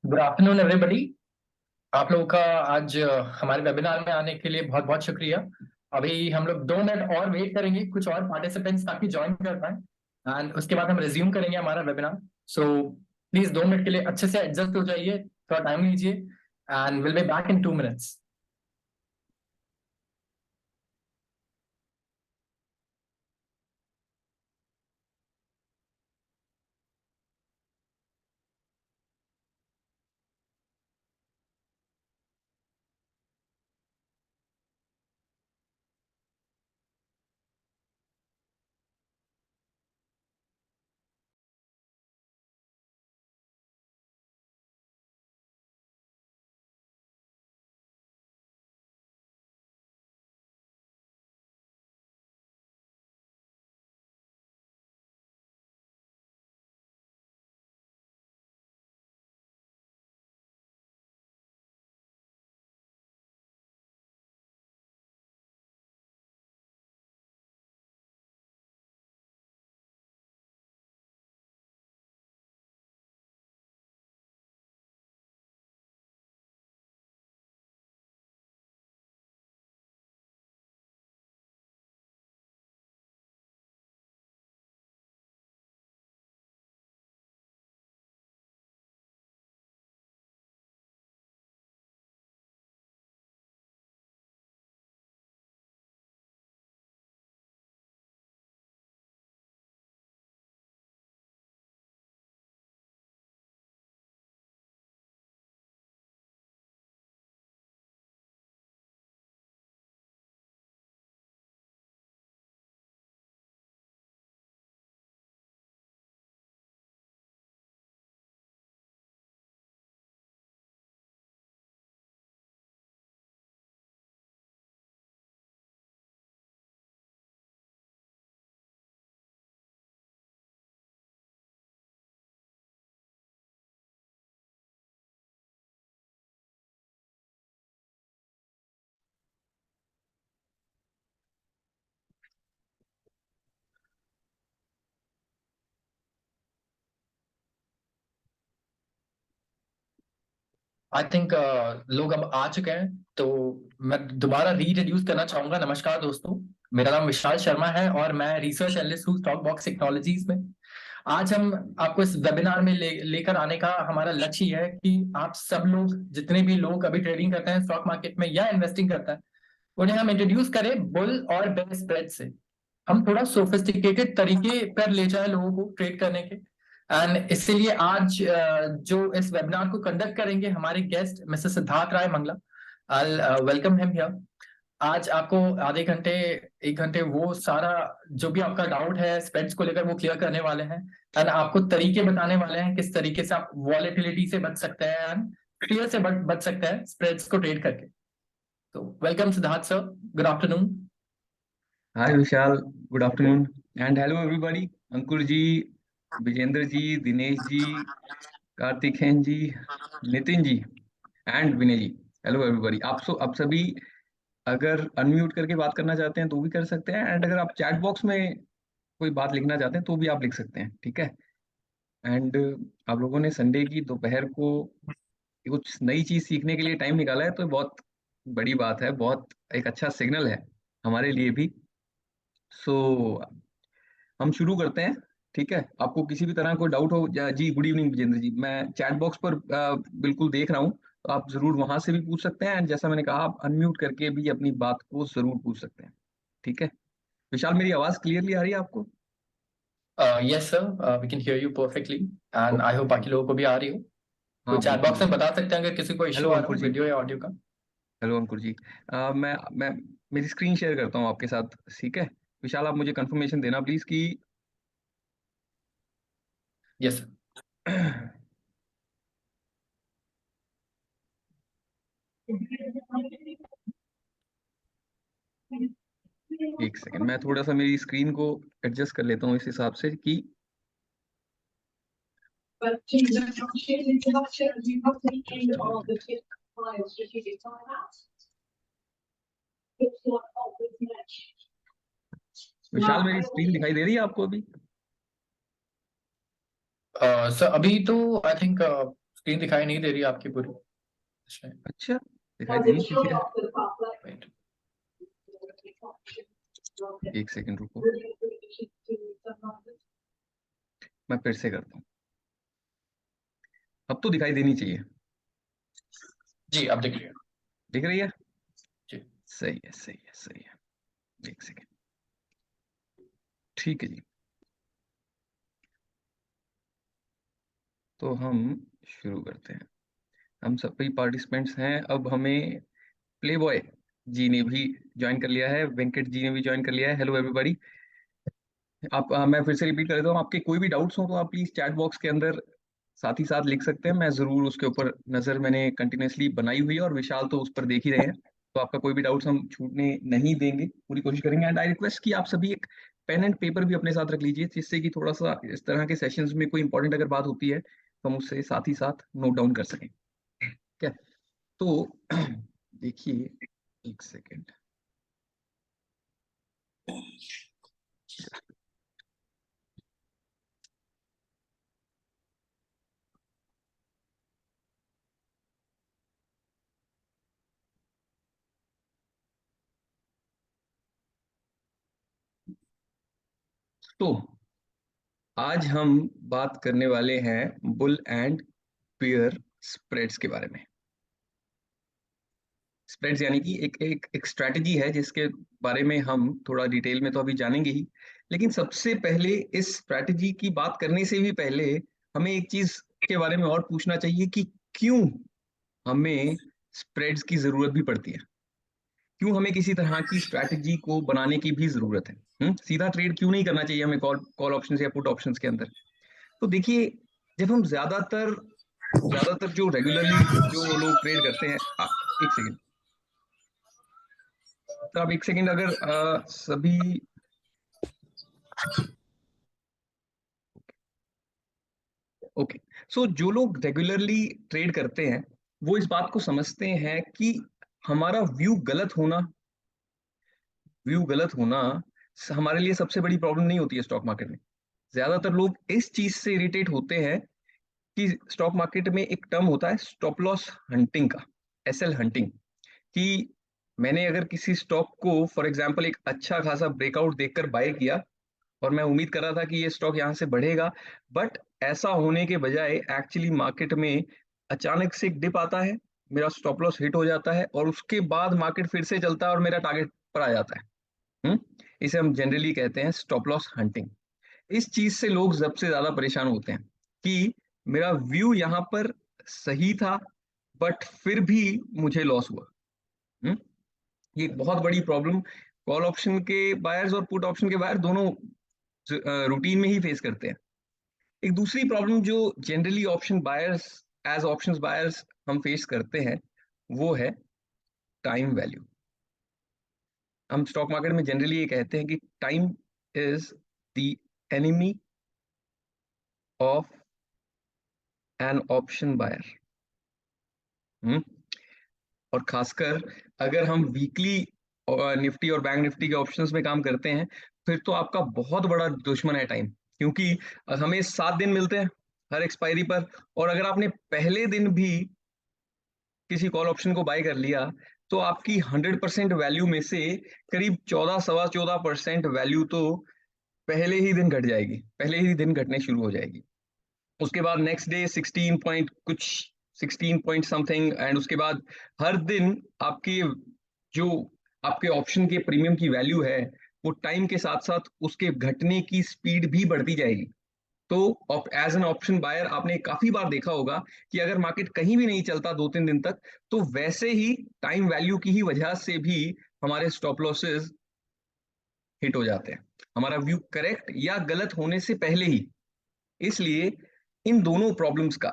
Good afternoon everybody. आप लोगों का आज हमारे वेबिनार में आने के लिए बहुत बहुत शुक्रिया। अभी हम लोग 2 मिनट और वेट करेंगे कुछ और पार्टिसिपेंट्स ताकि ज्वाइन कर पाए एंड उसके बाद हम रिज्यूम करेंगे हमारा वेबिनार। सो प्लीज 2 मिनट के लिए अच्छे से एडजस्ट हो जाइए, थोड़ा टाइम लीजिए and will be back in 2 minutes. I think लोग अब आ चुके हैं, तो मैं दोबारा रीइंट्रोड्यूस करना चाहूंगा। नमस्कार दोस्तों, मेरा नाम विशाल शर्मा है और मैं रिसर्च एनालिस्ट हूँ स्टॉक बॉक्स टेक्नोलॉजीज में। आज हम आपको इस वेबिनार में लेकर आने का हमारा लक्ष्य ये है कि आप सब लोग, जितने भी लोग अभी ट्रेडिंग करते हैं स्टॉक मार्केट में या इन्वेस्टिंग करते हैं, उन्हें हम इंट्रोड्यूस करें बुल और बेयर स्प्रेड से। हम थोड़ा सोफिस्टिकेटेड तरीके पर ले जाए लोगों को ट्रेड करने के। एंड इसीलिए आज जो इस वेबिनार को कंडक्ट करेंगे हमारे guest mister Siddharth Rai Mangla. I welcome him here. आज आपको आधे घंटे 1 घंटे वो सारा जो भी आपका डाउट है स्प्रेड्स को लेकर वो क्लियर करने वाले हैं एंड आपको तरीके बताने वाले हैं किस तरीके से आप वॉलेटिलिटी से बच सकते हैं एंड फियर से बच सकते हैं स्प्रेड्स को ट्रेड करके। तो welcome Siddharth sir, good afternoon. Hi Vishal, good afternoon and hello everybody. Ankur ji, Vijendra ji, Dinesh ji, Kartikeyan ji, Nitin ji and Vinay ji. Hello everybody. आप सभी अगर अनम्यूट करके बात करना चाहते हैं तो भी कर सकते हैं, एंड अगर आप चैट बॉक्स में कोई बात लिखना चाहते हैं तो भी आप लिख सकते हैं, ठीक है। एंड आप लोगों ने संडे की दोपहर को कुछ नई चीज सीखने के लिए टाइम निकाला है, तो बहुत बड़ी बात है, बहुत एक अच्छा सिग्नल है हमारे लिए भी। सो हम शुरू करते हैं, ठीक है। आपको किसी भी तरह कोई डाउट हो जी, गुड इवनिंग विजेंद्र जी, मैं चैट बॉक्स पर बिल्कुल देख रहा हूँ, तो आप जरूर वहां से भी पूछ सकते हैं, एंड जैसा मैंने कहा आप अनम्यूट करके भी अपनी बात को जरूर पूछ सकते हैं, ठीक है। विशाल, मेरी आवाज क्लियरली आ रही है आपको? Yes sir, we can hear you perfectly and I hope बाकी लोगों को भी आ रही हो। तो हाँ चैट बिल्कुल बॉक्स में बिल्कुल। बता सकते हैं अगर किसी को इश्यू हेलो आ रहा अंकुर हो जी। वीडियो या ऑडियो का। हेलो अंकुर जी। मैं मेरी स्क्रीन शेयर करता हूँ आपके साथ, ठीक है। विशाल, आप मुझे कंफर्मेशन देना प्लीज कि यस सर। एक सेकंड, मैं थोड़ा सा मेरी स्क्रीन को एडजस्ट कर लेता हूँ इस हिसाब से कि विशाल, मेरी स्क्रीन दिखाई दे रही है आपको अभी? सर अभी तो आई थिंक स्क्रीन दिखाई नहीं दे रही आपकी पूरी। अच्छा, दिखाई देनी चाहिए। Wait. एक सेकंड रुको, मैं फिर से करता हूँ। अब तो दिखाई देनी चाहिए। जी अब दिख रही है। दिख रही है? जी सही है, सही है, सही है। एक सेकंड, ठीक है जी। तो हम शुरू करते हैं। हम सभी पार्टिसिपेंट्स हैं। अब हमें प्ले बॉय जी ने भी ज्वाइन कर लिया है, वेंकट जी ने भी ज्वाइन कर लिया है। Hello everybody. आप मैं फिर से रिपीट कर देता हूँ, आपके कोई भी डाउट्स हो तो आप प्लीज चैट बॉक्स के अंदर साथ ही साथ लिख सकते हैं। मैं जरूर उसके ऊपर नजर मैंने कंटिन्यूसली बनाई हुई है, और विशाल तो उस पर देख ही रहे हैं, तो आपका कोई भी डाउट्स हम छूटने नहीं देंगे, पूरी कोशिश करेंगे। एंड आई रिक्वेस्ट कि आप सभी एक पेन एंड पेपर भी अपने साथ रख लीजिए, जिससे कि थोड़ा सा इस तरह के सेशंस में कोई इंपॉर्टेंट अगर बात होती है तो हम उससे साथ ही साथ नोट डाउन कर सकें। ठीक है, तो देखिए, एक सेकेंड। तो आज हम बात करने वाले हैं बुल एंड बियर स्प्रेड्स के बारे में। स्प्रेड्स यानी कि एक स्ट्रैटेजी है जिसके बारे में हम थोड़ा डिटेल में तो अभी जानेंगे ही, लेकिन सबसे पहले इस स्ट्रैटेजी की बात करने से भी पहले हमें एक चीज के बारे में और पूछना चाहिए कि क्यों हमें स्प्रेड्स की जरूरत भी पड़ती है, क्यों हमें किसी तरह की स्ट्रैटेजी को बनाने की भी जरूरत है। सीधा ट्रेड क्यों नहीं करना चाहिए हमें कॉल कॉल ऑप्शंस या पुट ऑप्शंस के अंदर। तो देखिए, जब हम ज्यादातर ज्यादातर जो रेगुलरली जो लोग ट्रेड करते हैं, एक सेकेंड तो आप एक सेकेंड, अगर सभी ओके, सो जो लोग रेगुलरली ट्रेड करते हैं वो इस बात को समझते हैं कि हमारा व्यू गलत होना हमारे लिए सबसे बड़ी प्रॉब्लम नहीं होती है स्टॉक मार्केट में। ज्यादातर लोग इस चीज से इरिटेट होते हैं कि स्टॉक मार्केट में एक टर्म होता है स्टॉप लॉस हंटिंग का, एसएल हंटिंग, कि मैंने अगर किसी स्टॉक को फॉर एग्जांपल एक अच्छा खासा ब्रेकआउट देखकर बाय किया और मैं उम्मीद कर रहा था कि ये स्टॉक यहाँ से बढ़ेगा, बट ऐसा होने के बजाय एक्चुअली मार्केट में अचानक से एक डिप आता है, मेरा स्टॉप लॉस हिट हो जाता है और उसके बाद मार्केट फिर से चलता है और मेरा टारगेट पर आ जाता है। इसे हम जनरली कहते हैं स्टॉप लॉस हंटिंग। इस चीज से लोग सबसे ज्यादा परेशान होते हैं कि मेरा व्यू यहाँ पर सही था बट फिर भी मुझे लॉस हुआ। हम्म? ये एक बहुत बड़ी प्रॉब्लम कॉल ऑप्शन के बायर्स और पुट ऑप्शन के बायर दोनों रूटीन में ही फेस करते हैं। एक दूसरी प्रॉब्लम जो जनरली ऑप्शंस बायर्स हम फेस करते हैं वो है टाइम वैल्यू। हम स्टॉक मार्केट में जनरली ये कहते हैं कि time is the enemy of an option buyer. और खासकर अगर हम वीकली निफ्टी और बैंक निफ्टी के ऑप्शंस में काम करते हैं, फिर तो आपका बहुत बड़ा दुश्मन है टाइम, क्योंकि हमें 7 दिन मिलते हैं हर एक्सपायरी पर, और अगर आपने पहले दिन भी किसी कॉल ऑप्शन को बाय कर लिया तो आपकी 100% वैल्यू में से करीब 14 सवा 14% वैल्यू तो पहले ही दिन घट जाएगी, पहले ही दिन घटने शुरू हो जाएगी। उसके बाद नेक्स्ट डे 16 पॉइंट कुछ, 16 पॉइंट समथिंग, एंड उसके बाद हर दिन आपकी जो आपके ऑप्शन के प्रीमियम की वैल्यू है वो टाइम के साथ साथ उसके घटने की स्पीड भी बढ़ती जाएगी। तो एज एन ऑप्शन बायर आपने काफी बार देखा होगा कि अगर मार्केट कहीं भी नहीं चलता 2-3 दिन तक, तो वैसे ही टाइम वैल्यू की ही वजह से भी हमारे स्टॉप लॉसेस हिट हो जाते हैं, हमारा व्यू करेक्ट या गलत होने से पहले ही। इसलिए इन दोनों प्रॉब्लम्स का,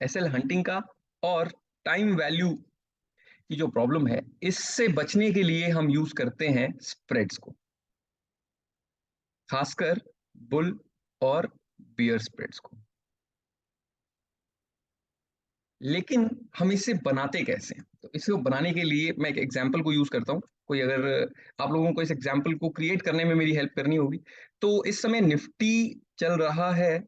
एसएल हंटिंग का और टाइम वैल्यू की जो प्रॉब्लम है, इससे बचने के लिए हम यूज करते हैं स्प्रेड्स को, खासकर बुल और बियर स्प्रेड्स को। लेकिन हम इसे बनाते कैसे हैं? तो इसको बनाने के लिए मैं एक एग्जांपल को यूज करता हूं। कोई अगर आप लोगों को इस एग्जांपल को क्रिएट करने में मेरी हेल्प करनी होगी, तो इस समय निफ्टी चल रहा है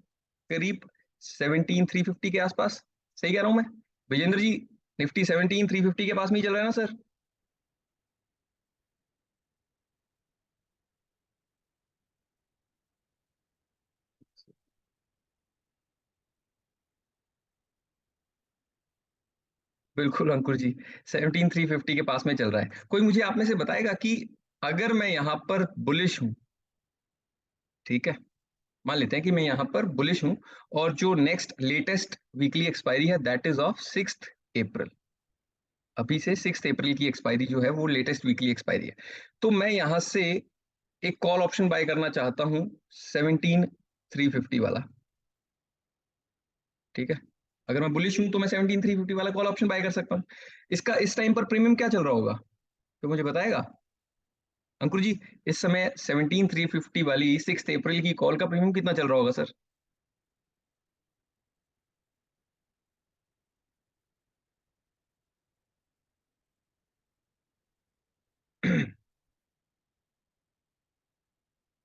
करीब 17,350 के आसपास, सही कह रहा हूं मैं? विजेंद्र जी, निफ्टी 17,350 के पास में ही चल रहा है ना सर? बिल्कुल अंकुर जी, 17,350 के पास में चल रहा है। कोई मुझे आप में से बताएगा कि अगर मैं यहां पर बुलिश हूं, ठीक है, मान लेते हैं कि मैं यहां पर बुलिश हूं, और जो नेक्स्ट लेटेस्ट वीकली एक्सपायरी है दैट इज ऑफ 6 अप्रैल, अभी से 6 अप्रैल की एक्सपायरी जो है वो लेटेस्ट वीकली एक्सपायरी है, तो मैं यहां से एक कॉल ऑप्शन बाय करना चाहता हूं 17,350 वाला, ठीक है। अगर मैं बुलिश हूं तो मैं 17,350 वाला कॉल ऑप्शन बाय कर सकता हूं। इसका इस टाइम पर प्रीमियम क्या चल रहा होगा, तो मुझे बताएगा अंकुर जी? इस समय 17,350 वाली 6 अप्रैल की कॉल का प्रीमियम कितना चल रहा होगा सर?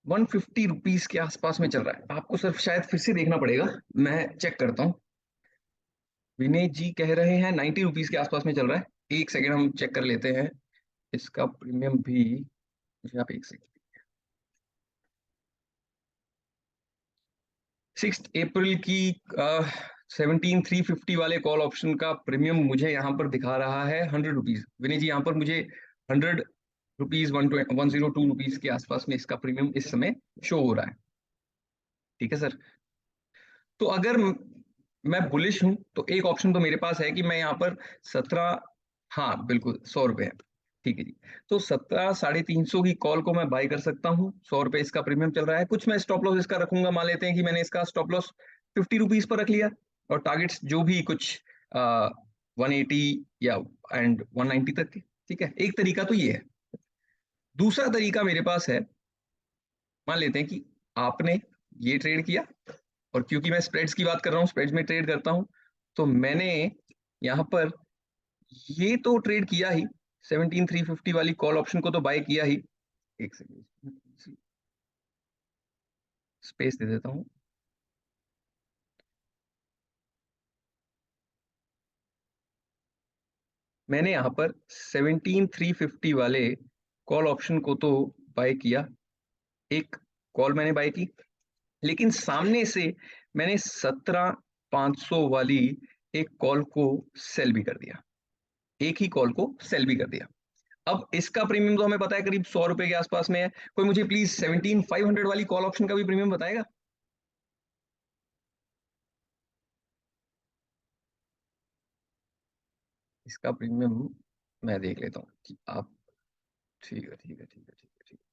₹150 के आसपास में चल रहा है। आपको सर शायद फिर से देखना पड़ेगा, मैं चेक करता हूँ। विनय जी कह रहे हैं ₹90 के आसपास में चल रहा है। एक सेकेंड हम चेक कर लेते हैं इसका प्रीमियम भी। मुझे आप एक सेकेंड, 6 अप्रैल की 17,350 वाले कॉल ऑप्शन का प्रीमियम मुझे यहाँ पर दिखा रहा है ₹100। विनय जी, यहाँ पर मुझे ₹100, 102 रुपीज के आसपास में इसका प्रीमियम इस समय शो हो रहा है, ठीक है सर। तो अगर मैं बुलिश हूं तो एक ऑप्शन तो मेरे पास है कि मैं यहाँ पर 17, हाँ बिल्कुल, ₹100, ठीक है जी। तो 17,350 की कॉल को मैं बाय कर सकता हूँ, ₹100 इसका प्रीमियम चल रहा है। कुछ मैं स्टॉप लॉस इसका रखूंगा, मान लेते हैं कि मैंने इसका स्टॉप लॉस ₹50 पर रख लिया, और टारगेट्स जो भी कुछ 180 या एंड 190 तक के, ठीक है। एक तरीका तो ये है। दूसरा तरीका मेरे पास है, मान लेते हैं कि आपने ये ट्रेड किया, और क्योंकि मैं स्प्रेड्स की बात कर रहा हूँ, स्प्रेड्स में ट्रेड करता हूं, तो मैंने यहाँ पर ये तो ट्रेड किया ही, 17,350 वाली कॉल ऑप्शन को तो बाय किया ही। एक सेकेंड, स्पेस दे देता हूं। मैंने यहाँ पर 17,350 वाले कॉल ऑप्शन को तो बाय किया, एक कॉल मैंने बाय की, लेकिन सामने से मैंने 17,500 वाली एक कॉल को सेल भी कर दिया, एक ही कॉल को सेल भी कर दिया। अब इसका प्रीमियम तो हमें पता है करीब ₹100 के आसपास में है। कोई मुझे प्लीज 17,500 वाली कॉल ऑप्शन का भी प्रीमियम बताएगा? इसका प्रीमियम मैं देख लेता हूँ कि आप, ठीक है ठीक है ठीक है ठीक है ठीक है।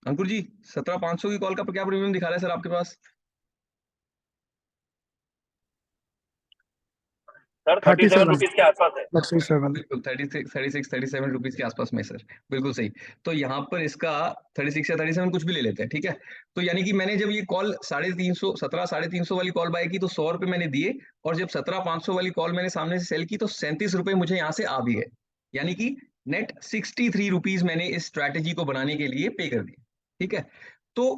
अंकुर जी, 17,500 की कॉल का क्या प्रीमियम दिखा रहा है सर आपके पास? सर 37 रुपीज के आसपास है। 37। बिल्कुल 36 37 के आसपास में सर, बिल्कुल सही। तो यहाँ पर इसका 36 या 37 कुछ भी ले लेते हैं, ठीक है। तो यानी कि मैंने जब ये कॉल 350, 17,350 वाली कॉल बाय की तो ₹100 मैंने दिए, और जब 17,500 वाली कॉल मैंने सामने से सेल की तो ₹37 मुझे यहाँ से आ भी गए, यानी कि नेट ₹63 मैंने इस स्ट्रैटेजी को बनाने के लिए पे कर दिए, ठीक है। तो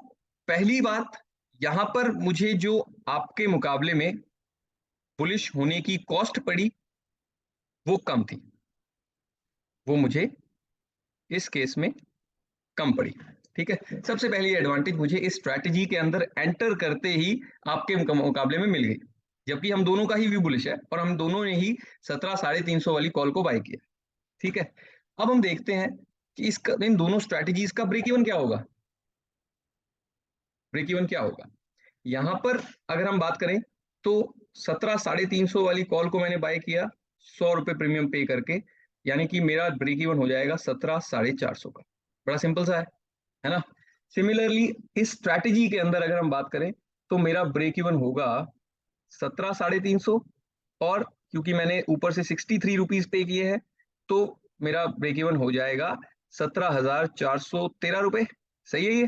पहली बात, यहाँ पर मुझे जो आपके मुकाबले में बुलिश होने की कॉस्ट पड़ी वो कम थी, वो मुझे इस केस में कम पड़ी, ठीक है। सबसे पहली एडवांटेज मुझे इस स्ट्रैटेजी के अंदर एंटर करते ही आपके मुकाबले में मिल गई, जबकि हम दोनों का ही व्यू बुलिश है और हम दोनों ने ही 17,350 वाली कॉल को बाय किया, ठीक है। अब हम देखते हैं कि इसका, इन दोनों स्ट्रैटेजीज का ब्रेक इवन क्या होगा। ब्रेक इवन क्या होगा यहां पर, अगर हम बात करें तो 17,350 वाली कॉल को मैंने बाय किया ₹100 प्रीमियम पे करके, यानी कि मेरा ब्रेक इवन हो जाएगा 17,450 का। बड़ा सिंपल सा है ना। सिमिलरली इस स्ट्रैटेजी के अंदर अगर हम बात करें तो मेरा ब्रेक इवन होगा 17,350, और क्योंकि मैंने ऊपर से ₹63 पे किए हैं तो मेरा ब्रेक इवन हो जाएगा ₹17,413। सही है ये?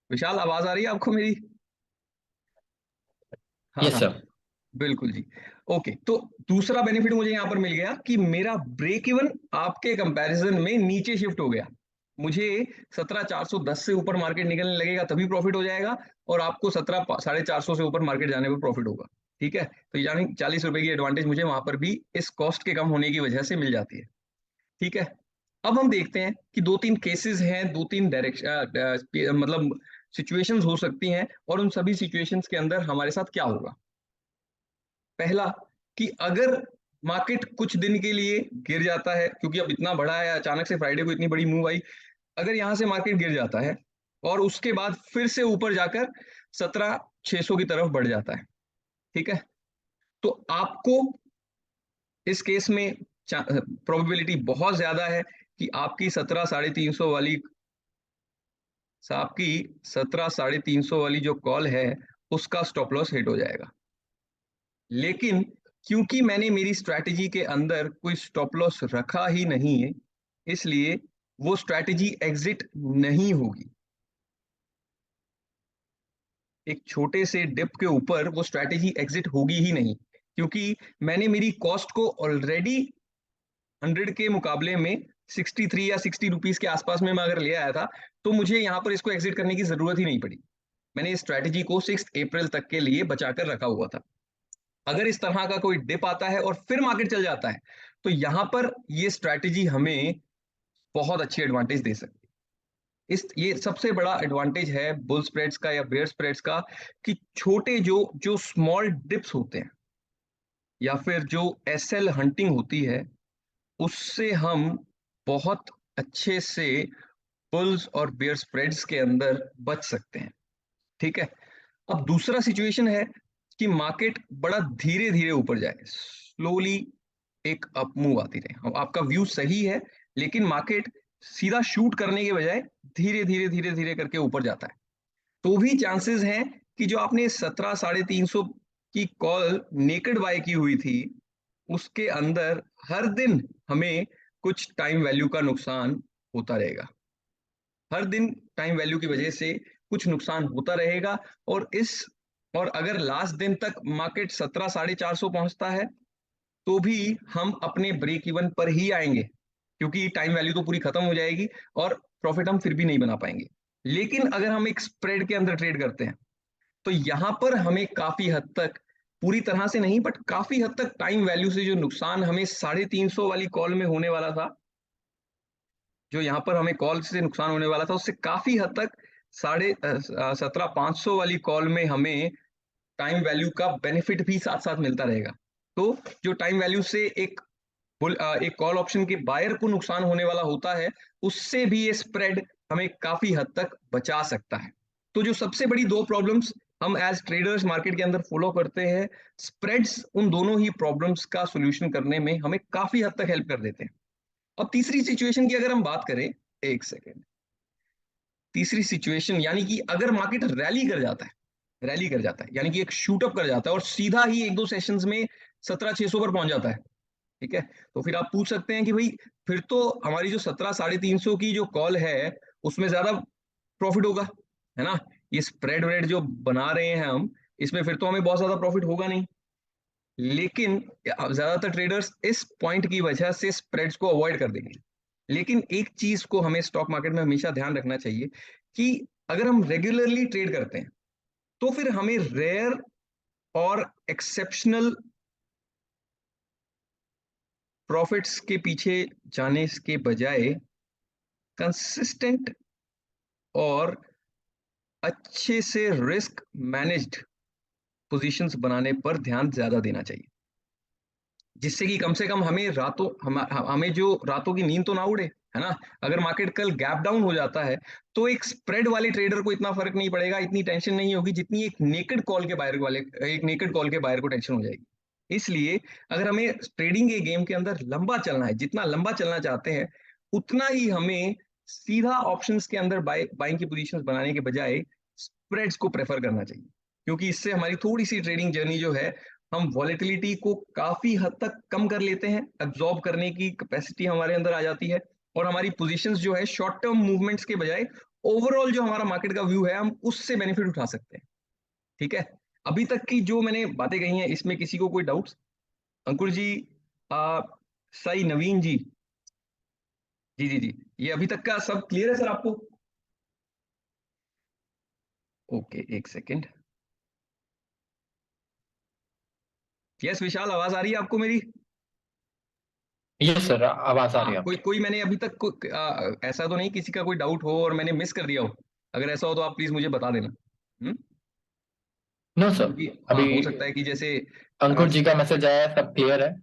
विशाल, आवाज आ रही है आपको मेरी? हाँ यस हाँ, सर। बिल्कुल जी। ओके, तो दूसरा बेनिफिट मुझे यहां पर मिल गया कि मेरा ब्रेक इवन आपके कंपैरिजन में नीचे शिफ्ट हो गया, मुझे 17,410 से ऊपर मार्केट निकलने लगेगा तभी प्रॉफिट हो जाएगा, और आपको 17,450 से ऊपर मार्केट जाने पर प्रॉफिट होगा। ठीक है, तो यानी 40 रुपए की एडवांटेज मुझे वहां पर भी इस कॉस्ट के कम होने की वजह से मिल जाती है। ठीक है, अब हम देखते हैं कि 2-3 केसेस हैं, 2-3 डायरेक्शन मतलब सिचुएशंस हो सकती हैं, और उन सभी सिचुएशंस के अंदर हमारे साथ क्या होगा। पहला, कि अगर मार्केट कुछ दिन के लिए गिर जाता है, क्योंकि अब इतना बड़ा है, अचानक से फ्राइडे को इतनी बड़ी मूव आई, अगर यहां से मार्केट गिर जाता है और उसके बाद फिर से ऊपर जाकर 17,600 की तरफ बढ़ जाता है, ठीक है, तो आपको इस केस में प्रोबेबिलिटी बहुत ज्यादा है कि आपकी 17,300 वाली जो कॉल है उसका स्टॉप लॉस हिट हो जाएगा। लेकिन क्योंकि मैंने मेरी स्ट्रैटेजी के अंदर कोई स्टॉप लॉस रखा ही नहीं है, इसलिए वो स्ट्रैटेजी एग्जिट नहीं होगी। एक छोटे से डिप के ऊपर वो स्ट्रैटेजी एग्जिट होगी ही नहीं, क्योंकि मैंने मेरी कॉस्ट को ऑलरेडी 100 के मुकाबले में 63 या 60 रुपीज के आसपास में मैं अगर ले आया था, तो मुझे यहां पर इसको एग्जिट करने की जरूरत ही नहीं पड़ी। मैंने इस स्ट्रैटेजी को 6 अप्रैल तक के लिए बचाकर रखा हुआ था। अगर इस तरह का कोई डिप आता है और फिर मार्केट चल जाता है, तो यहां पर ये स्ट्रैटेजी हमें बहुत अच्छी एडवांटेज दे सकती है। ये सबसे बड़ा एडवांटेज है बुल स्प्रेड्स का या बेयर स्प्रेड्स का, कि छोटे जो जो स्मॉल डिप्स होते हैं या फिर जो एसएल हंटिंग होती है, उससे हम बहुत अच्छे से बुल्स और बेयर स्प्रेड्स के अंदर बच सकते हैं। ठीक है, अब दूसरा सिचुएशन है कि मार्केट बड़ा धीरे धीरे ऊपर जाए, स्लोली एक अप मूव आती रहे। अब आपका व्यू सही है, लेकिन मार्केट सीधा शूट करने के बजाय धीरे धीरे धीरे धीरे करके ऊपर जाता है, तो भी चांसेस हैं कि जो आपने 17,350 की कॉल नेकेड बाय की हुई थी, उसके अंदर हर दिन हमें कुछ टाइम वैल्यू का नुकसान होता रहेगा। हर दिन टाइम वैल्यू की वजह से कुछ नुकसान होता रहेगा, और अगर लास्ट दिन तक मार्केट 17,450 पहुंचता है, तो भी हम अपने ब्रेक इवन पर ही आएंगे, क्योंकि टाइम वैल्यू तो पूरी खत्म हो जाएगी और प्रॉफिट हम फिर भी नहीं बना पाएंगे। लेकिन अगर हम एक स्प्रेड के अंदर ट्रेड करते हैं, तो यहां पर हमें काफी हद तक, पूरी तरह से नहीं बट काफी हद तक, टाइम वैल्यू से जो नुकसान हमें 350 वाली कॉल में होने वाला था, जो यहां पर हमें कॉल से नुकसान होने वाला था, उससे काफी हद तक 17,500 वाली कॉल में हमें टाइम वैल्यू का बेनिफिट भी साथ साथ मिलता रहेगा। तो जो टाइम वैल्यू से एक कॉल ऑप्शन के बायर को नुकसान होने वाला होता है, उससे भी ये स्प्रेड हमें काफी हद तक बचा सकता है। तो जो सबसे बड़ी दो प्रॉब्लम्स हम एज ट्रेडर्स मार्केट के अंदर फॉलो करते हैं, स्प्रेड्स उन दोनों ही प्रॉब्लम्स का सोल्यूशन करने में हमें काफी हद तक हेल्प कर देते हैं। अब तीसरी सिचुएशन की अगर हम बात करें, एक सेकेंड, तीसरी सिचुएशन यानी कि अगर मार्केट रैली कर जाता है यानी कि एक शूटअप कर जाता है और सीधा ही एक दो सेशंस में 17,600 पर पहुंच जाता है, ठीक है, तो फिर आप पूछ सकते हैं कि भाई फिर तो हमारी जो 17,350 की जो कॉल है उसमें ज्यादा प्रॉफिट होगा, है ना, ये स्प्रेड वेड जो बना रहे हैं हम, इसमें फिर तो हमें बहुत ज्यादा प्रॉफिट होगा नहीं। लेकिन ज्यादातर ट्रेडर्स इस पॉइंट की वजह से स्प्रेड्स को अवॉइड कर देंगे। लेकिन एक चीज को हमें स्टॉक मार्केट में हमेशा ध्यान रखना चाहिए कि अगर हम रेगुलरली ट्रेड करते हैं, तो फिर हमें रेयर और एक्सेप्शनल प्रॉफिट्स के पीछे जाने के बजाय कंसिस्टेंट और अच्छे से रिस्क मैनेज्ड पोजीशंस बनाने पर ध्यान ज्यादा देना चाहिए, जिससे कि कम से कम हमें जो रातों की नींद तो ना उड़े, है ना। अगर मार्केट कल गैप डाउन हो जाता है, तो एक स्प्रेड वाले ट्रेडर को इतना फर्क नहीं पड़ेगा, इतनी टेंशन नहीं होगी जितनी एक नेकेड कॉल के बायर को टेंशन हो जाएगी। इसलिए अगर हमें ट्रेडिंग के गेम के अंदर लंबा चलना है, जितना लंबा चलना चाहते हैं, उतना ही हमें सीधा ऑप्शंस के अंदर बाइंग की पोजीशंस बनाने के बजाय स्प्रेड्स को प्रेफर करना चाहिए, क्योंकि इससे हमारी थोड़ी सी ट्रेडिंग जर्नी जो है, हम वॉलेटिलिटी को काफी हद तक कम कर लेते हैं, अब्सॉर्ब करने की कैपेसिटी हमारे अंदर आ जाती है, और हमारी पोजीशंस जो है शॉर्ट टर्म मूवमेंट्स के बजाय ओवरऑल जो हमारा मार्केट का व्यू है, हम उससे बेनिफिट उठा सकते हैं। ठीक है, अभी तक की जो मैंने बातें कही हैं, इसमें किसी को कोई डाउट्स? अंकुर जी, साई नवीन जी, जी जी जी, ये अभी तक का सब क्लियर है सर आपको? ओके, एक सेकेंड। यस विशाल, आवाज आ रही है आपको मेरी? यस सर, आवाज आ रही है कोई आपकी। कोई मैंने अभी तक ऐसा तो नहीं किसी का कोई डाउट हो और मैंने मिस कर दिया हो? अगर ऐसा हो तो आप प्लीज मुझे बता देना। नो सर, क्योंकि हाँ, अभी हो सकता है कि जैसे अंकुर जी का मैसेज आया है, सब क्लियर है।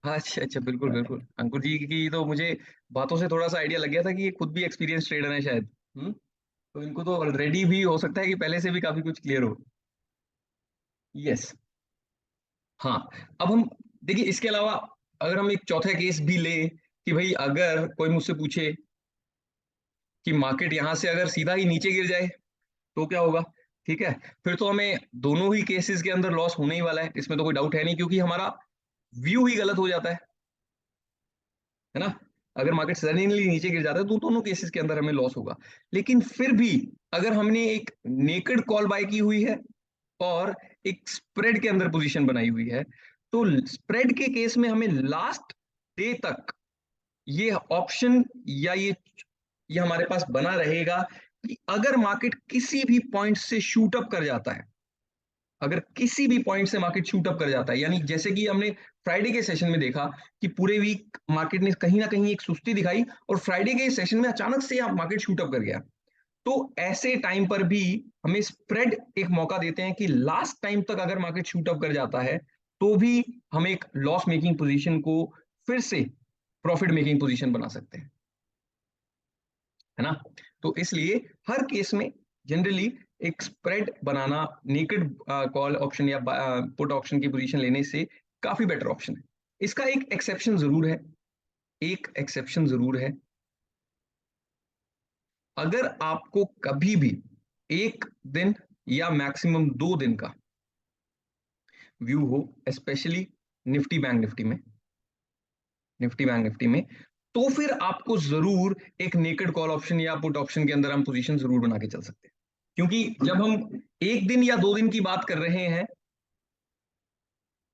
अच्छा अच्छा, बिल्कुल बिल्कुल, अंकुर जी की तो मुझे बातों से थोड़ा सा आइडिया लग गया था कि ये खुद भी एक्सपीरियंस ट्रेडर है शायद। तो इनको तो ऑलरेडी भी हो सकता है कि पहले से भी काफी कुछ क्लियर हो। यस। हाँ, अब हम देखिए, इसके अलावा अगर हम एक चौथा केस भी ले कि भाई अगर कोई मुझसे पूछे कि मार्केट यहां से अगर सीधा ही नीचे गिर जाए तो क्या होगा? ठीक है, फिर तो हमें दोनों ही केसेस के अंदर लॉस होने ही वाला है, इसमें तो कोई डाउट है नहीं, क्योंकि हमारा व्यू ही गलत हो जाता है ना? अगर मार्केट सडनली नीचे गिर जाता है तो दोनों केसेस के अंदर हमें लॉस होगा। लेकिन फिर भी अगर हमने एक नेकेड कॉल बाय की हुई है और एक स्प्रेड के अंदर पोजीशन बनाई हुई है, तो स्प्रेड के केस में हमें लास्ट डे तक ये ऑप्शन या ये हमारे पास बना रहेगा कि अगर मार्केट किसी भी पॉइंट से शूट अप कर जाता है, अगर किसी भी पॉइंट से मार्केट शूट अप कर जाता है, यानी जैसे कि हमने फ्राइडे के सेशन में देखा कि पूरे वीक मार्केट ने कहीं ना कहीं एक सुस्ती दिखाई और फ्राइडे के सेशन में अचानक से मार्केट शूट अप कर गया, तो ऐसे टाइम पर भी हमें स्प्रेड एक मौका देते हैं कि लास्ट टाइम तक अगर मार्केट शूट अप कर जाता है तो भी हम एक लॉस मेकिंग पोजीशन को फिर से प्रॉफिट मेकिंग पोजीशन बना सकते हैं, है ना? तो इसलिए हर केस में जनरली एक स्प्रेड बनाना नेकेड कॉल ऑप्शन या पुट ऑप्शन की पोजीशन लेने से काफी बेटर ऑप्शन है। इसका एक एक्सेप्शन जरूर है, एक एक्सेप्शन जरूर है। अगर आपको कभी भी एक दिन या मैक्सिमम 2 दिन का व्यू हो, स्पेशली निफ्टी बैंक निफ्टी में, निफ्टी बैंक निफ्टी में, तो फिर आपको जरूर एक नेकेड कॉल ऑप्शन या पुट ऑप्शन के अंदर हम पोजीशन जरूर बना के चल सकते हैं, क्योंकि जब हम एक दिन या 2 दिन की बात कर रहे हैं,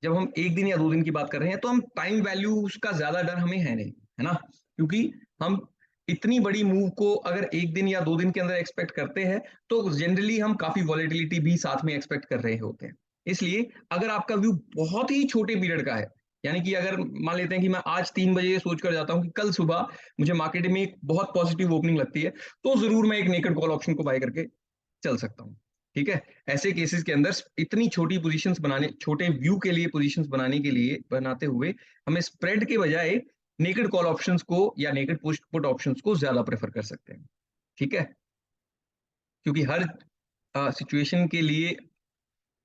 जब हम एक दिन या 2 दिन की बात कर रहे हैं तो हम टाइम वैल्यू का ज्यादा डर हमें है नहीं, है ना? क्योंकि हम इतनी बड़ी मूव को अगर एक दिन या 2 दिन के अंदर एक्सपेक्ट करते हैं तो जनरली हम काफी वॉलेटिलिटी भी साथ में एक्सपेक्ट कर रहे होते हैं। इसलिए अगर आपका व्यू बहुत ही छोटे पीरियड का है, यानी कि अगर मान लेते हैं कि मैं आज 3 बजे सोच कर जाता हूं कि कल सुबह मुझे मार्केट में एक बहुत पॉजिटिव ओपनिंग लगती है, तो जरूर मैं एक नेकेड कॉल ऑप्शन को बाय करके चल सकता हूं। ठीक है, ऐसे केसेस के अंदर इतनी छोटी पोजीशंस बनाने, छोटे व्यू के लिए पोजीशंस बनाने के लिए बनाते हुए हमें स्प्रेड के बजाय नेकेड कॉल ऑप्शंस को या नेकेड पुट ऑप्शंस को ज्यादा प्रेफर कर सकते हैं। ठीक है, क्योंकि हर सिचुएशन के लिए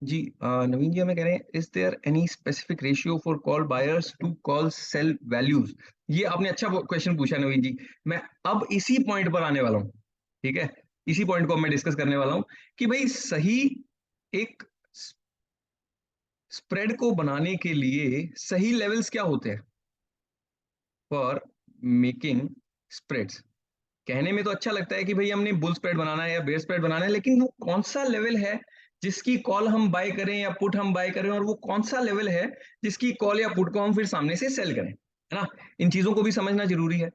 जी नवीन जी हमें कह रहे हैं, is there any specific ratio for call buyers to call sell values? ये आपने अच्छा क्वेश्चन पूछा नवीन जी, मैं अब इसी पॉइंट पर आने वाला हूं। ठीक है, इसी पॉइंट को मैं डिस्कस करने वाला हूं कि भाई सही एक स्प्रेड को बनाने के लिए सही लेवल्स क्या होते हैं फॉर मेकिंग स्प्रेड्स। कहने में तो अच्छा लगता है कि भाई हमने बुल स्प्रेड बनाना है या बेयर स्प्रेड बनाना है, लेकिन वो कौन सा लेवल है जिसकी कॉल हम बाय करें या पुट हम बाय करें, और वो कौन सा लेवल है जिसकी कॉल या पुट को हम फिर सामने से सेल करें, है ना? इन चीजों को भी समझना जरूरी है।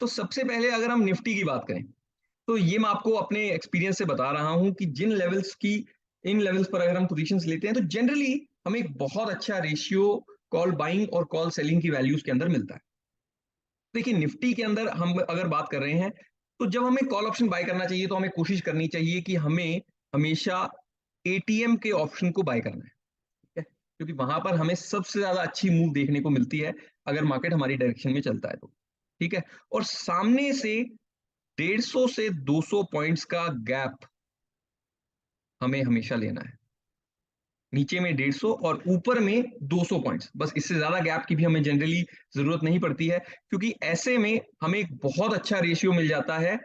तो सबसे पहले अगर हम निफ्टी की बात करें, तो ये मैं आपको अपने एक्सपीरियंस से बता रहा हूं कि जिन लेवल्स की, इन लेवल्स पर अगर हम पोजीशंस लेते हैं तो जनरली हमें एक बहुत अच्छा रेशियो कॉल बाइंग और कॉल सेलिंग की वैल्यूज के अंदर मिलता है। देखिए निफ्टी के अंदर हम अगर बात कर रहे हैं तो जब हमें कॉल ऑप्शन बाय करना चाहिए तो हमें कोशिश करनी चाहिए कि हमें हमेशा एटीएम के ऑप्शन को बाय करना है, ठीक है? क्योंकि वहां पर हमें सबसे ज्यादा अच्छी मूव देखने को मिलती है अगर मार्केट हमारी डायरेक्शन में चलता है तो। ठीक है, और सामने से 150 से 200 पॉइंट्स का गैप हमें हमेशा लेना है, नीचे में 150 और ऊपर में 200 पॉइंट्स, बस इससे ज्यादा गैप की भी हमें जनरली जरूरत नहीं पड़ती है, क्योंकि ऐसे में हमें एक बहुत अच्छा रेशियो मिल जाता है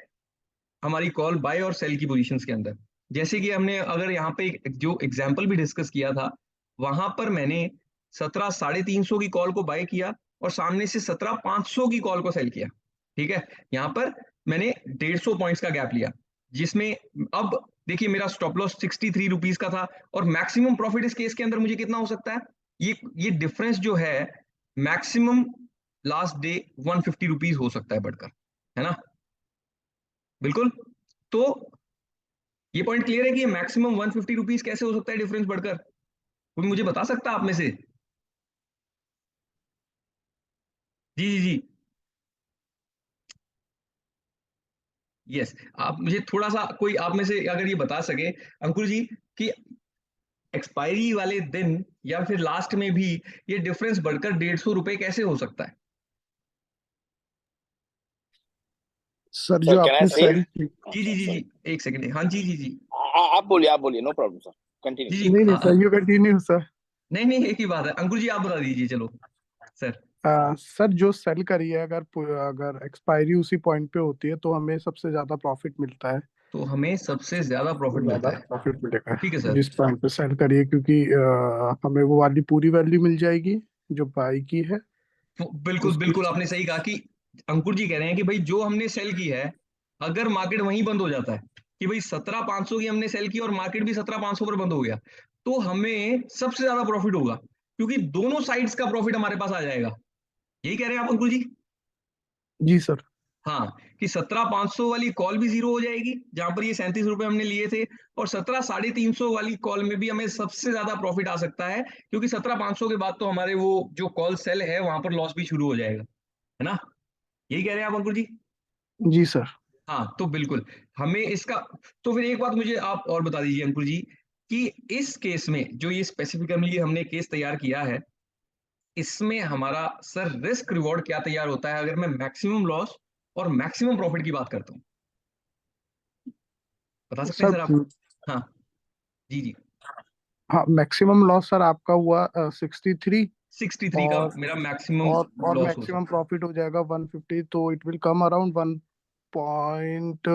हमारी कॉल बाय और सेल की पोजीशंस के अंदर। जैसे कि हमने अगर यहाँ पे जो एग्जांपल भी डिस्कस किया था, वहां पर मैंने 17,350 की कॉल को बाय किया और सामने से 17,500 की कॉल को सेल किया। ठीक है, यहाँ पर मैंने 150 पॉइंट्स का गैप लिया, जिसमें अब देखिए मेरा स्टॉप लॉस 63 रुपीज का था और मैक्सिमम प्रॉफिट इस केस के अंदर मुझे कितना हो सकता है, ये डिफरेंस जो है मैक्सिमम लास्ट डे 150 रुपीज हो सकता है बढ़कर, है ना? बिल्कुल। तो ये पॉइंट क्लियर है कि मैक्सिमम 150 रुपीज कैसे हो सकता है डिफरेंस बढ़कर? कोई मुझे बता सकता है आप में से? जी जी जी, यस। आप मुझे थोड़ा सा कोई आप में से अगर ये बता सके अंकुर जी कि एक्सपायरी वाले दिन या फिर लास्ट में भी ये डिफरेंस बढ़कर 150 रुपए कैसे हो सकता है? सर सर जो कैन आई आपने से? सेल की, जी जी जी जी, एक सेकंड। हाँ जी जी जी आप बोलिए, नो प्रॉब्लम सर, कंटिन्यू। जी जी। नहीं नहीं हाँ, सर, यू कंटिन्यू सर। नहीं नहीं, एक ही बात है। अंकुर जी आप बता दीजिए चलो सर। सर जो सेल करी है, अगर एक्सपायरी उसी पॉइंट पे होती है तो हमें सबसे ज्यादा प्रॉफिट मिलता है। तो हमें सबसे ज्यादा प्रॉफिट ज्यादा मिलता है। प्रॉफिट मिलेगा ठीक है सर। जिस पॉइंट पे सेल करिए, क्योंकि हमें वो वाली पूरी वैल्यू मिल जाएगी जो बाई की है। तो बिल्कुल उसकी बिल्कुल आपने सही कहा कि अंकुर जी कह रहे हैं कि भाई जो हमने सेल की है, अगर मार्केट वहीं बंद हो जाता है कि भाई 17,500 की हमने सेल की और मार्केट भी 17,500 पर बंद हो गया, तो हमें सबसे ज्यादा प्रॉफिट होगा, क्योंकि दोनों साइड्स का प्रॉफिट हमारे पास आ जाएगा। यही कह रहे हैं आप अंकुर जी? जी सर। हाँ, कि 17,500 वाली कॉल भी जीरो हो जाएगी जहां पर ये 37 रुपए हमने लिए थे, और 17,350 वाली कॉल में भी हमें सबसे ज्यादा प्रॉफिट आ सकता है, क्योंकि 17,500 के बाद तो हमारे वो जो कॉल सेल है वहां पर लॉस भी शुरू हो जाएगा, है ना? यही कह रहे हैं आप अंकुर जी? जी सर। हाँ, तो बिल्कुल हमें इसका, तो फिर एक बात मुझे आप और बता दीजिए अंकुर जी कि इस केस में जो ये स्पेसिफिकली हमने केस तैयार किया है, इसमें हमारा सर रिस्क रिवॉर्ड क्या तैयार होता है अगर मैं मैक्सिमम लॉस और मैक्सिमम प्रॉफिट की बात करता हूँ? बता सकते हैं सर सर आप? हाँ जी जी। हाँ, मैक्सिमम लॉस सर आपका हुआ 63। 63 का और मेरा मैक्सिमम लॉस हो मैक्सिमम प्रॉफिट हो जाएगा 150, तो it will come around 1 point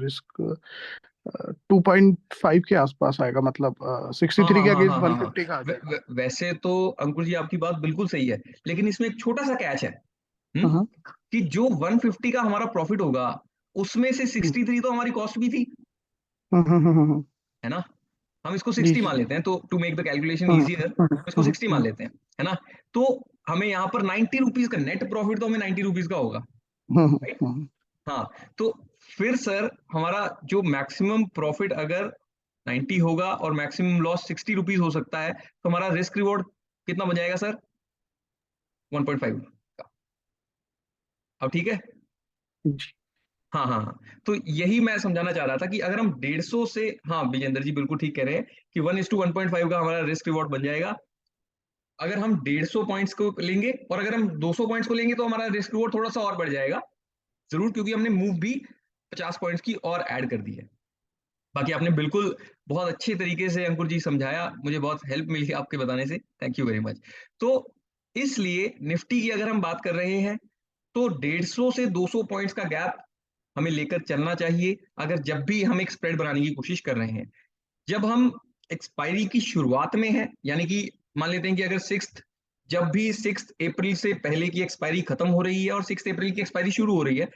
risk 2.5 के आसपास आएगा, मतलब हाँ 63 हाँ के हाँ अगेंस्ट हाँ हाँ हाँ। 150 का आ जाएगा। वैसे तो अंकुर जी आपकी बात बिल्कुल सही है, लेकिन इसमें एक छोटा सा कैच है। हम्म, हाँ। कि जो 150 का हमारा प्रॉफिट होगा, उसमें से 63 तो हमारी कॉस्ट भी थी, हम्म। है ना? हम इसको जी 60 जी। हाँ मान लेते हैं, तो to make the calculation hmm, easier इसको 60 मान लेते हैं, है ना? तो हमें यहाँ पर 90 रुपीज का नेट प्रॉफिट, तो हमें 90 रुपीज का होगा, राइट? हाँ, तो फिर सर हमारा जो मैक्सिमम प्रॉफिट अगर 90 होगा और मैक्सिमम लॉस 60 रुपीज हो सकता है, तो हमारा रिस्क रिवॉर्ड कितना बन जाएगा सर? 1.5 का। अब ठीक है? जी। हाँ हाँ हाँ, तो यही मैं समझाना चाह रहा था कि अगर हम 150 से, हाँ विजेंद्र जी बिल्कुल ठीक कह रहे हैं कि 1:1.5 का हमारा रिस्क रिवॉर्ड बन जाएगा। अगर हम 150 पॉइंट्स को लेंगे और अगर हम 200 पॉइंट्स को लेंगे तो हमारा रिस्क रिवॉर्ड थोड़ा सा और बढ़ जाएगा जरूर, क्योंकि हमने मूव भी 50 पॉइंट्स की और ऐड कर दी है। बाकी आपने बिल्कुल बहुत अच्छे तरीके से अंकुर जी समझाया, मुझे बहुत हेल्प मिली आपके बताने से, थैंक यू वेरी मच। तो इसलिए निफ्टी की अगर हम बात कर रहे हैं, तो 150 से 200 पॉइंट्स का गैप हमें लेकर चलना चाहिए अगर जब भी हम एक स्प्रेड बनाने की कोशिश कर रहे हैं। जब हम एक्सपायरी की शुरुआत में है, यानी कि मान लेते हैं कि अगर जब भी 6 अप्रैल से पहले की एक्सपायरी खत्म हो रही है और 6 अप्रैल की एक्सपायरी शुरू हो रही है,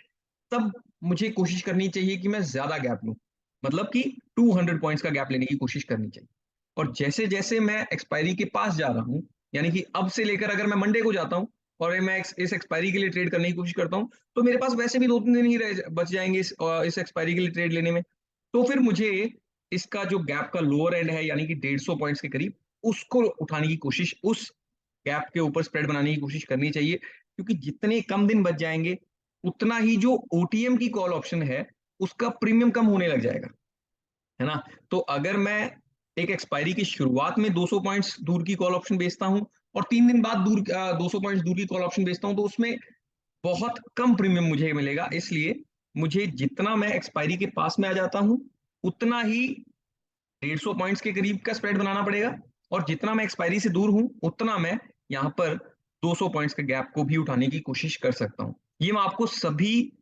तब मुझे कोशिश करनी चाहिए कि मैं ज्यादा गैप लूं, मतलब कि 200 पॉइंट्स का गैप लेने की कोशिश करनी चाहिए। और जैसे जैसे मैं एक्सपायरी के पास जा रहा हूं, यानी कि अब से लेकर अगर मैं मंडे को जाता हूं और मैं इस एक्सपायरी के लिए ट्रेड करने की कोशिश करता हूं, तो मेरे पास वैसे भी 2-3 दिन ही बच जाएंगे इस एक्सपायरी के लिए ट्रेड लेने में। तो फिर मुझे इसका जो गैप का लोअर एंड है, यानी कि 150 पॉइंट्स के करीब, उसको उठाने की कोशिश, उस गैप के ऊपर स्प्रेड बनाने की कोशिश करनी चाहिए, क्योंकि जितने कम दिन बच जाएंगे उतना ही जो ओटीएम की कॉल ऑप्शन है उसका प्रीमियम कम होने लग जाएगा, है ना? तो अगर मैं एक एक्सपायरी की शुरुआत में 200 पॉइंट्स दूर की कॉल ऑप्शन बेचता हूं और 3 दिन बाद 200 पॉइंट्स दूर की कॉल ऑप्शन बेचता हूं, तो उसमें बहुत कम प्रीमियम मुझे मिलेगा। इसलिए मुझे जितना मैं एक्सपायरी के पास में आ जाता हूं, उतना ही 150 पॉइंट्स के करीब का स्प्रेड बनाना पड़ेगा, और जितना मैं एक्सपायरी से दूर हूं उतना मैं यहाँ पर 200 पॉइंट्स के गैप को भी उठाने की कोशिश कर सकता हूं। ये मैं आपको सभी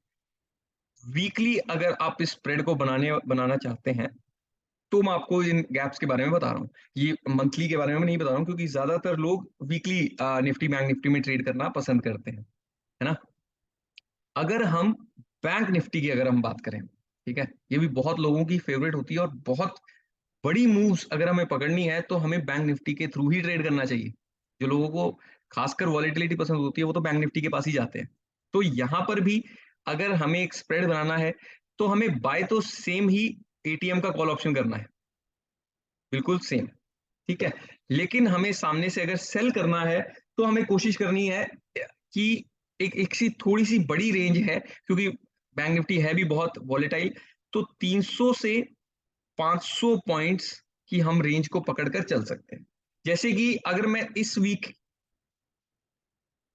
वीकली, अगर आप इस स्प्रेड को बनाना चाहते हैं, तो मैं आपको इन गैप्स के बारे में बता रहा हूँ। ये मंथली के बारे में नहीं बता रहा हूँ, क्योंकि ज्यादातर लोग वीकली निफ्टी बैंक निफ्टी में ट्रेड करना पसंद करते हैं, है ना? अगर हम बैंक निफ्टी की अगर हम बात करें, ठीक है, ये भी बहुत लोगों की फेवरेट होती है, और बहुत बड़ी मूव्स अगर हमें पकड़नी है तो हमें बैंक निफ्टी के थ्रू ही ट्रेड करना चाहिए। जो लोगों को खासकर वॉलेटिलिटी पसंद होती है वो तो बैंक निफ्टी के पास ही जाते हैं। तो यहां पर भी अगर हमें एक स्प्रेड बनाना है तो हमें बाय तो सेम ही एटीएम का कॉल ऑप्शन करना है, बिल्कुल सेम, ठीक है। लेकिन हमें सामने से अगर सेल करना है तो हमें कोशिश करनी है कि एक सी थोड़ी सी बड़ी रेंज है, क्योंकि बैंक निफ्टी है भी बहुत वॉलेटाइल, तो 300 से 500 पॉइंट्स की हम रेंज को पकड़कर चल सकते हैं। जैसे कि अगर मैं इस वीक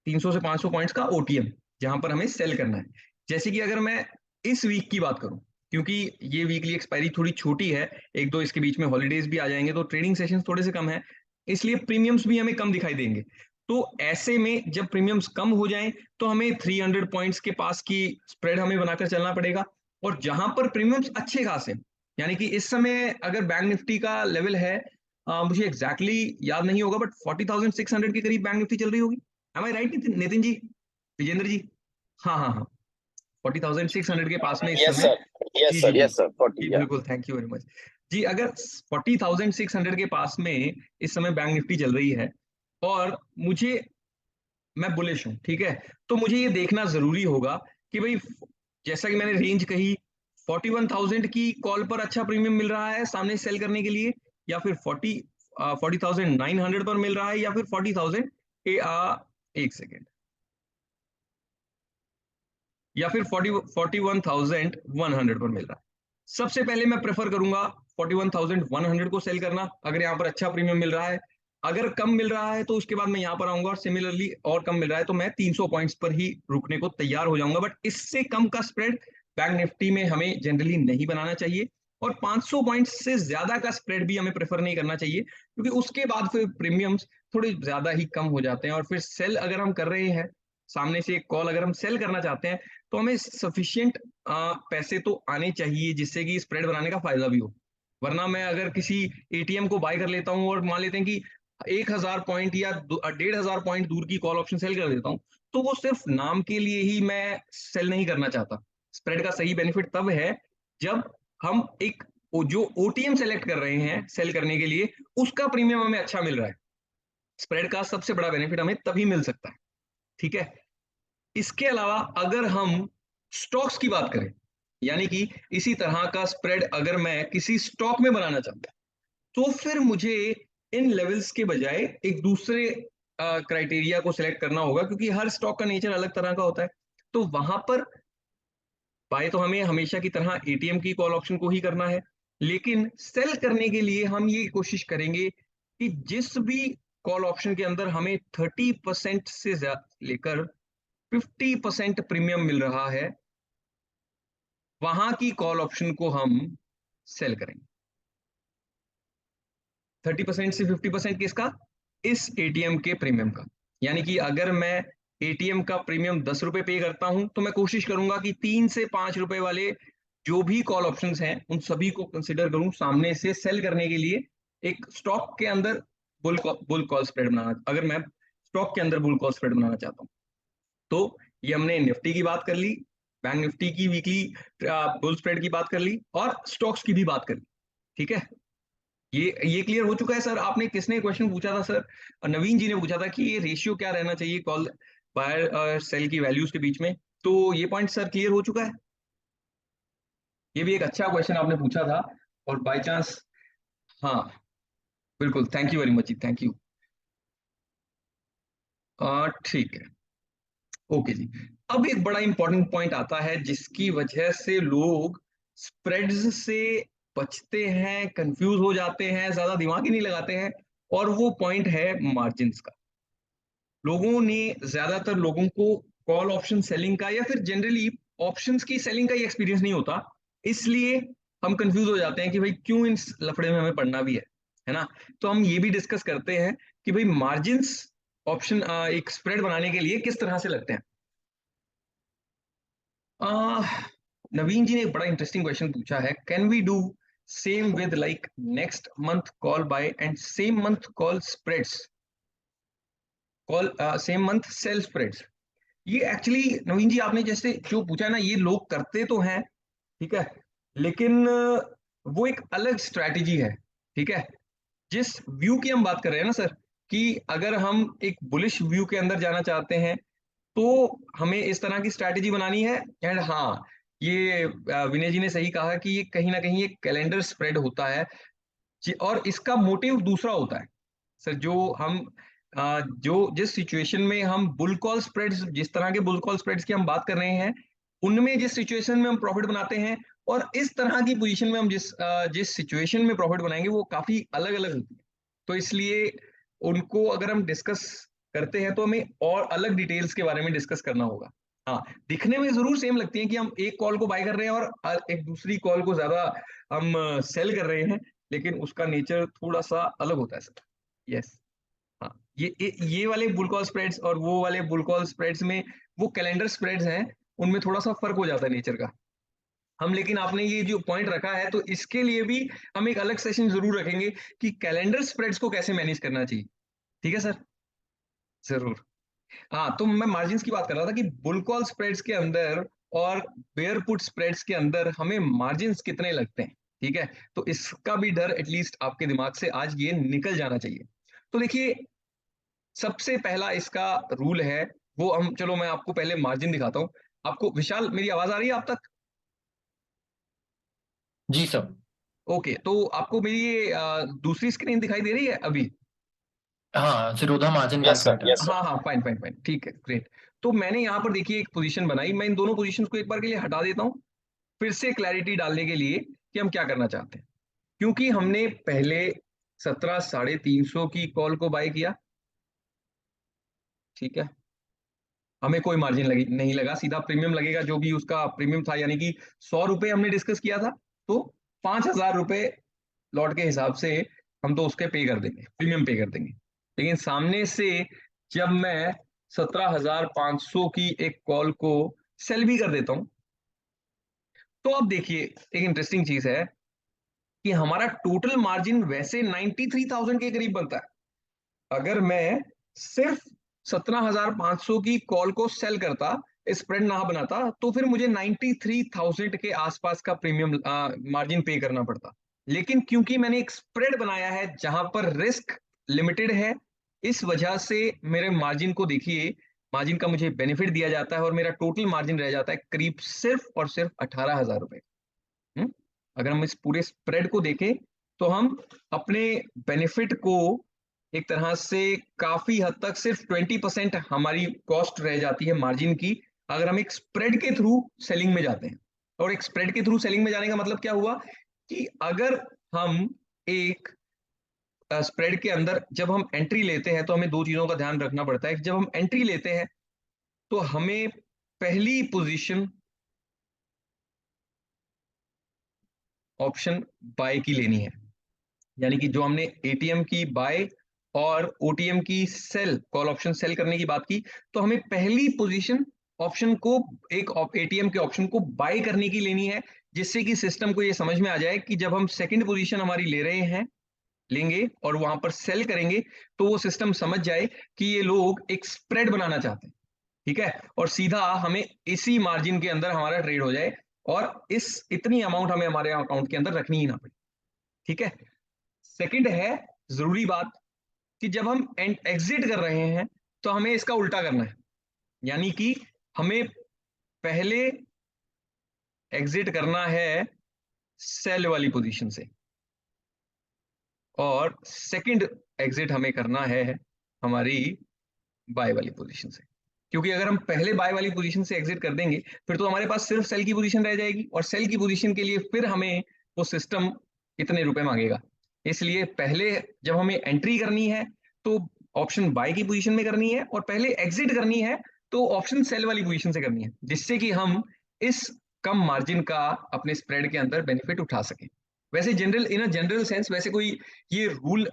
300 से 500 पॉइंट्स का ओटीएम जहां पर हमें सेल करना है, जैसे कि अगर मैं इस वीक की बात करूं, क्योंकि ये वीकली एक्सपायरी थोड़ी छोटी है, एक दो इसके बीच में हॉलीडेज भी आ जाएंगे तो ट्रेडिंग सेशंस थोड़े से कम है, इसलिए प्रीमियम्स भी हमें कम दिखाई देंगे। तो ऐसे में जब प्रीमियम्स कम हो जाएं तो हमें 300 पॉइंट्स के पास की स्प्रेड हमें बनाकर चलना पड़ेगा। और जहां पर प्रीमियम्स अच्छे खासे, यानी कि इस समय अगर बैंक निफ्टी का लेवल है, मुझे एग्जैक्टली याद नहीं होगा, बट 40,600 के करीब बैंक निफ्टी चल रही होगी। Am I right, Nitin ji, Vijendra जी? हाँ हाँ हाँ, 40,600 के पास में इस Yes, समय। sir. Yes, जी sir. जी जी Yes, sir. 40. जी, Yeah. बिल्कुल, थैंक यू वेरी मच जी। अगर 40,600 के पास में इस समय बैंक निफ्टी चल रही है और मैं बुलिश हूं, ठीक है, तो मुझे ये देखना जरूरी होगा कि भाई, जैसा कि मैंने रेंज कही, 41,000 की कॉल पर अच्छा प्रीमियम मिल रहा है सामने सेल करने के लिए, या फिर 40,900 पर मिल रहा है, या फिर 40,000 एक सेकेंड, या फिर 41,100 पर मिल रहा है। सबसे पहले मैं प्रेफर करूंगा 41,100 को सेल करना, अगर यहाँ पर अच्छा प्रीमियम मिल रहा है। अगर कम मिल रहा है तो उसके बाद मैं यहाँ पर आऊंगा, और सिमिलरली और कम मिल रहा है तो मैं 300 पॉइंट्स पर ही रुकने को तैयार हो जाऊंगा। बट इससे कम का स्प्रेड बैंक निफ्टी में हमें जनरली नहीं बनाना चाहिए, और 500 पॉइंट्स से ज्यादा का स्प्रेड भी हमें प्रेफर नहीं करना चाहिए, क्योंकि उसके बाद फिर प्रीमियम्स थोड़े ज्यादा ही कम हो जाते हैं। और फिर सेल अगर हम कर रहे हैं, सामने से एक कॉल अगर हम सेल करना चाहते हैं, तो हमें सफिशिएंट पैसे तो आने चाहिए जिससे कि स्प्रेड बनाने का फायदा भी हो। वरना मैं अगर किसी एटीएम को बाय कर लेता हूं और मान लेते हैं कि 1,000 पॉइंट या 1,500 पॉइंट दूर की कॉल ऑप्शन सेल कर देता हूं, तो वो सिर्फ नाम के लिए ही मैं सेल नहीं करना चाहता। स्प्रेड का सही बेनिफिट तब है जब हम एक जो ओटीएम सेलेक्ट कर रहे हैं सेल करने के लिए, उसका प्रीमियम हमें अच्छा मिल रहा है। स्प्रेड का सबसे बड़ा बेनिफिट हमें तभी मिल सकता है, ठीक है। इसके अलावा अगर हम स्टॉक्स की बात करें, यानी कि इसी तरह का स्प्रेड अगर मैं किसी स्टॉक में बनाना चाहता हूं, तो फिर मुझे इन लेवल्स के बजाय एक दूसरे क्राइटेरिया को सिलेक्ट करना होगा, क्योंकि हर स्टॉक का नेचर अलग तरह का होता है। तो वहां पर बाय तो हमें हमेशा की तरह एटीएम की कॉल ऑप्शन को ही करना है, लेकिन सेल करने के लिए हम ये कोशिश करेंगे कि जिस भी कॉल ऑप्शन के अंदर हमें 30% से लेकर 50% प्रीमियम मिल रहा है, वहां की कॉल ऑप्शन को हम सेल करेंगे। 30% से 50% किसका? इस एटीएम के प्रीमियम का। यानी कि अगर मैं एटीएम का प्रीमियम 10 रुपए पे करता हूं, तो मैं कोशिश करूंगा कि 3 से 5 रुपए वाले जो भी कॉल ऑप्शंस हैं उन सभी को कंसिडर करूं सामने से सेल करने के लिए, एक स्टॉक के अंदर बुल कॉल स्प्रेड बनाना, अगर मैं स्टॉक के अंदर बुल कॉल स्प्रेड बनाना चाहता हूं। तो ये हमने निफ्टी की बात कर ली, बैंक निफ्टी की वीकली बुल स्प्रेड की बात कर ली, और स्टॉक्स की भी बात कर ली, ठीक है। ये क्लियर हो चुका है सर? आपने किसने क्वेश्चन पूछा था सर? नवीन जी ने पूछा था कि ये रेशियो क्या रहना चाहिए कॉल बायर और सेल की वैल्यूज के बीच में। तो ये पॉइंट सर क्लियर हो चुका है? ये भी एक अच्छा क्वेश्चन आपने पूछा था, और बाय चांस, हाँ बिल्कुल, थैंक यू वेरी मच जी, थैंक यू। ठीक है, ओके जी। अब एक बड़ा इंपॉर्टेंट पॉइंट आता है जिसकी वजह से लोग स्प्रेड्स से बचते हैं, कंफ्यूज हो जाते हैं, ज्यादा दिमाग ही नहीं लगाते हैं, और वो पॉइंट है मार्जिन्स का। लोगों ने, ज्यादातर लोगों को कॉल ऑप्शन सेलिंग का या फिर जनरली ऑप्शंस की सेलिंग का ही एक्सपीरियंस नहीं होता, इसलिए हम कंफ्यूज हो जाते हैं कि भाई क्यों इन लफड़े में हमें पढ़ना भी है ना। तो हम ये भी डिस्कस करते हैं कि भाई मार्जिन्स ऑप्शन एक स्प्रेड बनाने के लिए किस तरह से लगते हैं। नवीन जी ने एक बड़ा इंटरेस्टिंग क्वेश्चन पूछा है, can we do same with like next month call buy and same month call spreads, call same month sell spreads. ये एक्चुअली नवीन जी आपने जैसे जो पूछा है ना, ये लोग करते तो हैं, ठीक है, लेकिन वो एक अलग स्ट्रैटेजी है, ठीक है। जिस व्यू की हम बात कर रहे हैं ना सर, कि अगर हम एक बुलिश व्यू के अंदर जाना चाहते हैं तो हमें इस तरह की स्ट्रैटेजी बनानी है। एंड हाँ, ये विनय जी ने सही कहा कि ये कहीं ना कहीं एक कैलेंडर स्प्रेड होता है और इसका मोटिव दूसरा होता है सर। जो जिस सिचुएशन में हम बुल कॉल स्प्रेड्स, जिस तरह के बुल कॉल स्प्रेड्स की हम बात कर रहे हैं, उनमें जिस सिचुएशन में हम प्रॉफिट बनाते हैं और इस तरह की पोजीशन में हम जिस सिचुएशन में प्रॉफिट बनाएंगे वो काफी अलग अलग होती है। तो इसलिए उनको अगर हम डिस्कस करते हैं तो हमें और अलग डिटेल्स के बारे में डिस्कस करना होगा। हाँ, दिखने में जरूर सेम लगती है कि हम एक कॉल को बाय कर रहे हैं और एक दूसरी कॉल को ज्यादा हम सेल कर रहे हैं, लेकिन उसका नेचर थोड़ा सा अलग होता है सर। यस, हाँ, ये वाले बुल कॉल स्प्रेड्स और वो वाले बुल कॉल स्प्रेड्स में, वो कैलेंडर स्प्रेड्स हैं, उनमें थोड़ा सा फर्क हो जाता है नेचर का। हम लेकिन आपने ये जो पॉइंट रखा है तो इसके लिए भी हम एक अलग सेशन जरूर रखेंगे कि कैलेंडर स्प्रेड्स को कैसे मैनेज करना चाहिए। ठीक है सर, जरूर। हाँ, तो मैं मार्जिन्स की बात कर रहा था कि बुल कॉल स्प्रेड्स के अंदर और बेयर पुट स्प्रेड्स के अंदर हमें मार्जिन्स कितने लगते हैं। ठीक है, तो इसका भी डर एटलीस्ट आपके दिमाग से आज ये निकल जाना चाहिए। तो देखिए, सबसे पहला इसका रूल है वो हम, चलो मैं आपको पहले मार्जिन दिखाता हूं आपको। विशाल, मेरी आवाज आ रही है आप तक? जी सर। ओके, तो आपको मेरी ये दूसरी स्क्रीन दिखाई दे रही है अभी? हाँ, Zerodha margin Yes, sir. Calculator. Yes, sir. हाँ हाँ, फाइन फाइन फाइन, ठीक है, ग्रेट। तो मैंने यहाँ पर देखिए एक पोजीशन बनाई, मैं इन दोनों पोजीशंस को एक बार के लिए हटा देता हूँ फिर से क्लैरिटी डालने के लिए कि हम क्या करना चाहते हैं। क्योंकि हमने पहले 17,350 की कॉल को बाय किया, ठीक है, हमें कोई मार्जिन नहीं लगा, सीधा प्रीमियम लगेगा जो भी उसका प्रीमियम था, यानी कि 100 रुपए हमने डिस्कस किया था, तो 5,000 रुपए लॉट के हिसाब से हम तो उसके पे कर देंगे, प्रीमियम पे कर देंगे। लेकिन सामने से जब मैं 17,500 की एक कॉल को सेल भी कर देता हूं, तो अब देखिए एक इंटरेस्टिंग चीज है कि हमारा टोटल मार्जिन वैसे 93,000 के करीब बनता है। अगर मैं सिर्फ 17,500 की कॉल को सेल करता, स्प्रेड ना बनाता, तो फिर मुझे 93,000 के आसपास का प्रीमियम मार्जिन पे करना पड़ता। लेकिन क्योंकि मैंने एक स्प्रेड बनाया है जहां पर रिस्क लिमिटेड है, इस वजह से मेरे मार्जिन को देखिए, मार्जिन का मुझे बेनिफिट दिया जाता है और मेरा टोटल मार्जिन रह जाता है करीब सिर्फ और सिर्फ 18,000 रुपए। अगर हम इस पूरे स्प्रेड को देखें तो हम अपने बेनिफिट को एक तरह से काफी हद तक, सिर्फ 20% हमारी कॉस्ट रह जाती है मार्जिन की, अगर हम एक स्प्रेड के थ्रू सेलिंग में जाते हैं। और एक स्प्रेड के थ्रू सेलिंग में जाने का मतलब क्या हुआ कि अगर हम एक स्प्रेड के अंदर जब हम एंट्री लेते हैं तो हमें दो चीजों का ध्यान रखना पड़ता है कि जब हम एंट्री लेते हैं तो हमें पहली पोजीशन ऑप्शन बाय की लेनी है, यानी कि जो हमने एटीएम की बाय और ओटीएम की सेल, कॉल ऑप्शन सेल करने की बात की, तो हमें पहली पोजीशन ऑप्शन को, एक एटीएम के ऑप्शन को बाय करने की लेनी है, जिससे कि सिस्टम को ये समझ में आ जाए कि जब हम सेकंड पोजीशन हमारी लेंगे और वहां पर सेल करेंगे तो वो सिस्टम समझ जाए कि ये लोग एक स्प्रेड बनाना चाहते हैं। ठीक है, और सीधा हमें इसी मार्जिन के अंदर हमारा ट्रेड हो जाए और इतनी अमाउंट हमें हमारे अकाउंट के अंदर रखनी ही ना पड़े। ठीक है, सेकंड है जरूरी बात कि जब हम एग्जिट कर रहे हैं तो हमें इसका उल्टा करना है, यानी कि हमें पहले एग्जिट करना है सेल वाली पोजीशन से और सेकंड एग्जिट हमें करना है हमारी बाय वाली पोजीशन से। क्योंकि अगर हम पहले बाय वाली पोजीशन से एग्जिट कर देंगे फिर तो हमारे पास सिर्फ सेल की पोजीशन रह जाएगी और सेल की पोजीशन के लिए फिर हमें वो सिस्टम इतने रुपए मांगेगा। इसलिए पहले जब हमें एंट्री करनी है तो ऑप्शन बाय की पोजीशन में करनी है और पहले एग्जिट करनी है तो ऑप्शन सेल वाली पोजीशन से करनी है, जिससे कि हम इस कम मार्जिन का अपने स्प्रेड के अंदर बेनिफिट उठा सकें। वैसे इन अ जनरल सेंस वैसे कोई ये रूल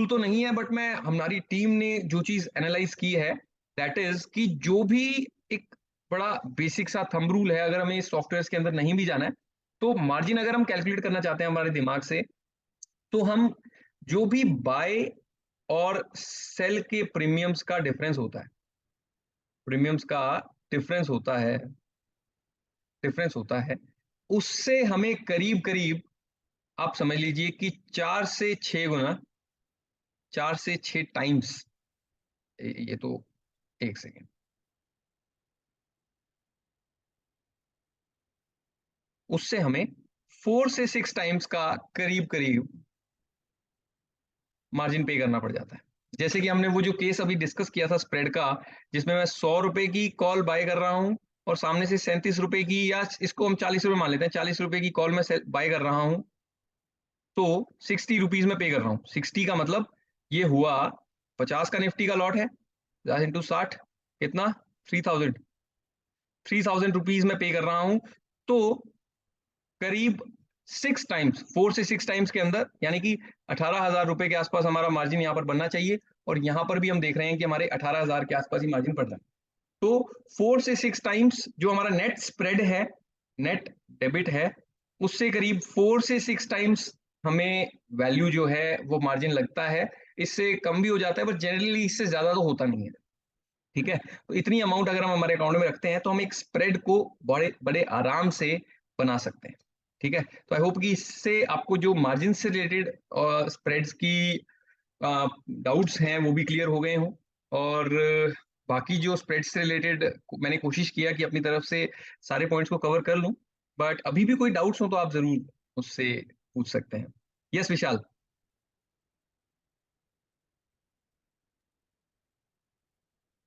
तो नहीं है, बट मैं, हमारी टीम ने जो चीज एनालाइज की है दैट इज कि जो भी एक बड़ा बेसिक सा थंब रूल है, अगर हमें इस सॉफ्टवेयर के अंदर नहीं भी जाना है तो मार्जिन अगर हम कैलकुलेट करना चाहते हैं हमारे दिमाग से, तो हम जो भी बाय और सेल के प्रीमियम्स का डिफरेंस होता है उससे हमें करीब करीब आप समझ लीजिए कि 4 से 6 गुना 4 से 6 टाइम्स, ये तो एक सेकेंड, उससे हमें 4 से 6 टाइम्स का करीब करीब मार्जिन पे करना पड़ जाता है। जैसे कि हमने वो जो केस अभी डिस्कस किया था स्प्रेड का, जिसमें मैं 100 रुपए की कॉल बाय कर रहा हूं और सामने से 37 रुपए की, या इसको हम 40 रुपए मान लेते हैं, 40 रुपए की कॉल में बाय कर रहा हूं, तो 60 रुपीज में पे कर रहा हूं। 60 का मतलब ये हुआ 50 का निफ्टी का लॉट है, 10 इंटू 60 कितना, 3000 रुपीज में पे कर रहा हूं। तो करीब 6 टाइम्स, 4 से 6 टाइम्स के अंदर, यानी कि 18,000 रुपए के आसपास हमारा मार्जिन यहाँ पर बनना चाहिए, और यहाँ पर भी हम देख रहे हैं कि हमारे 18,000 के आसपास ही मार्जिन पड़ रहा है। तो 4 से 6 टाइम्स जो हमारा नेट स्प्रेड है, नेट डेबिट है, उससे करीब 4 से 6 टाइम्स हमें वैल्यू जो है वो मार्जिन लगता है। इससे कम भी हो जाता है, पर जनरली इससे ज्यादा तो होता नहीं है। ठीक है, तो इतनी अमाउंट अगर हम हमारे अकाउंट में रखते हैं तो हम एक स्प्रेड को बड़े बड़े आराम से बना सकते हैं। ठीक है, तो आई होप कि इससे आपको जो मार्जिन से रिलेटेड स्प्रेड्स की डाउट्स हैं वो भी क्लियर हो गए हों, और बाकी जो स्प्रेड्स से रिलेटेड मैंने कोशिश किया कि अपनी तरफ से सारे पॉइंट्स को कवर कर लूं, बट अभी भी कोई डाउट्स हो तो आप जरूर मुझसे पूछ सकते हैं। यस विशाल।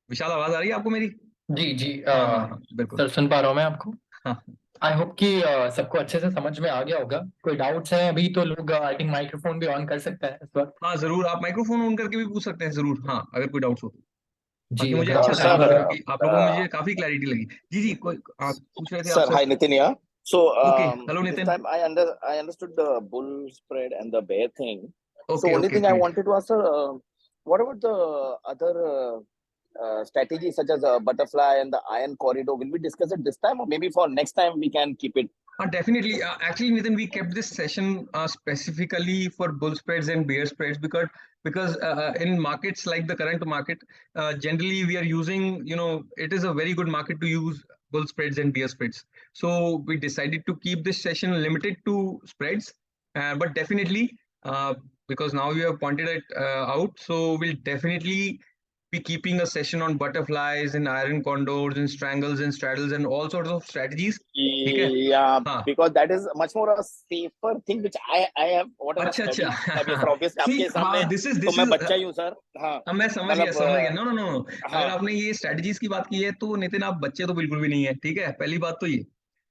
विशाल, आवाज आ रही है आपको मेरी? जी जी हाँ, बिल्कुल। सर सुन पा रहा हूँ मैं आपको। हाँ आई होप कि सबको अच्छे से समझ में आ गया होगा। कोई डाउट्स हैं अभी तो लोग आई थिंक माइक्रोफोन भी ऑन कर सकते हैं इस वक्त। हाँ, जरूर आप माइक्रोफोन ऑन करके भी पूछ सकते हैं, जरूर। हाँ, अगर कोई डाउट्स हो तो। जी बाकी मुझे अगर अच्छा आपको लगा कहीं Sir, आपको पर कि आप लोगों को मुझे काफी क्लैरिटी लगी। जी जी, कोई आप पूछ रहे थे sir, आपसे? hi Nitin here. So okay, hello this Nitin. time I understood the bull spread and the bear thing. So okay only okay, thing I great. wanted to ask, sir, what about the other strategies such as butterfly and the iron corridor? Will we discuss it this time, or maybe for next time we can keep it? Definitely. Actually, Nitin, we kept this session specifically for bull spreads and bear spreads because in markets like the current market, generally we are using, it is a very good market to use bull spreads and bear spreads. So we decided to keep this session limited to spreads, but definitely because now you have pointed it out, so we'll definitely be keeping a session on butterflies and iron condors and strangles and straddles and all sorts of strategies. ठीक है? Yeah, हाँ, because that is much more a safer thing which I have whatever अच्छा studied. अब ये अच्छा। sir obvious सी, आपके सामने हाँ, दिस इज तो दिस मैं इज बच्चा ही हूँ सर। हाँ मैं समझ गया, मतलब समझ गया। नो नो नो, अगर हाँ आपने ये स्ट्रेटजीज की बात की है तो नितिन आप बच्चे तो बिल्कुल भी नहीं है। ठीक है, पहली बात तो ये।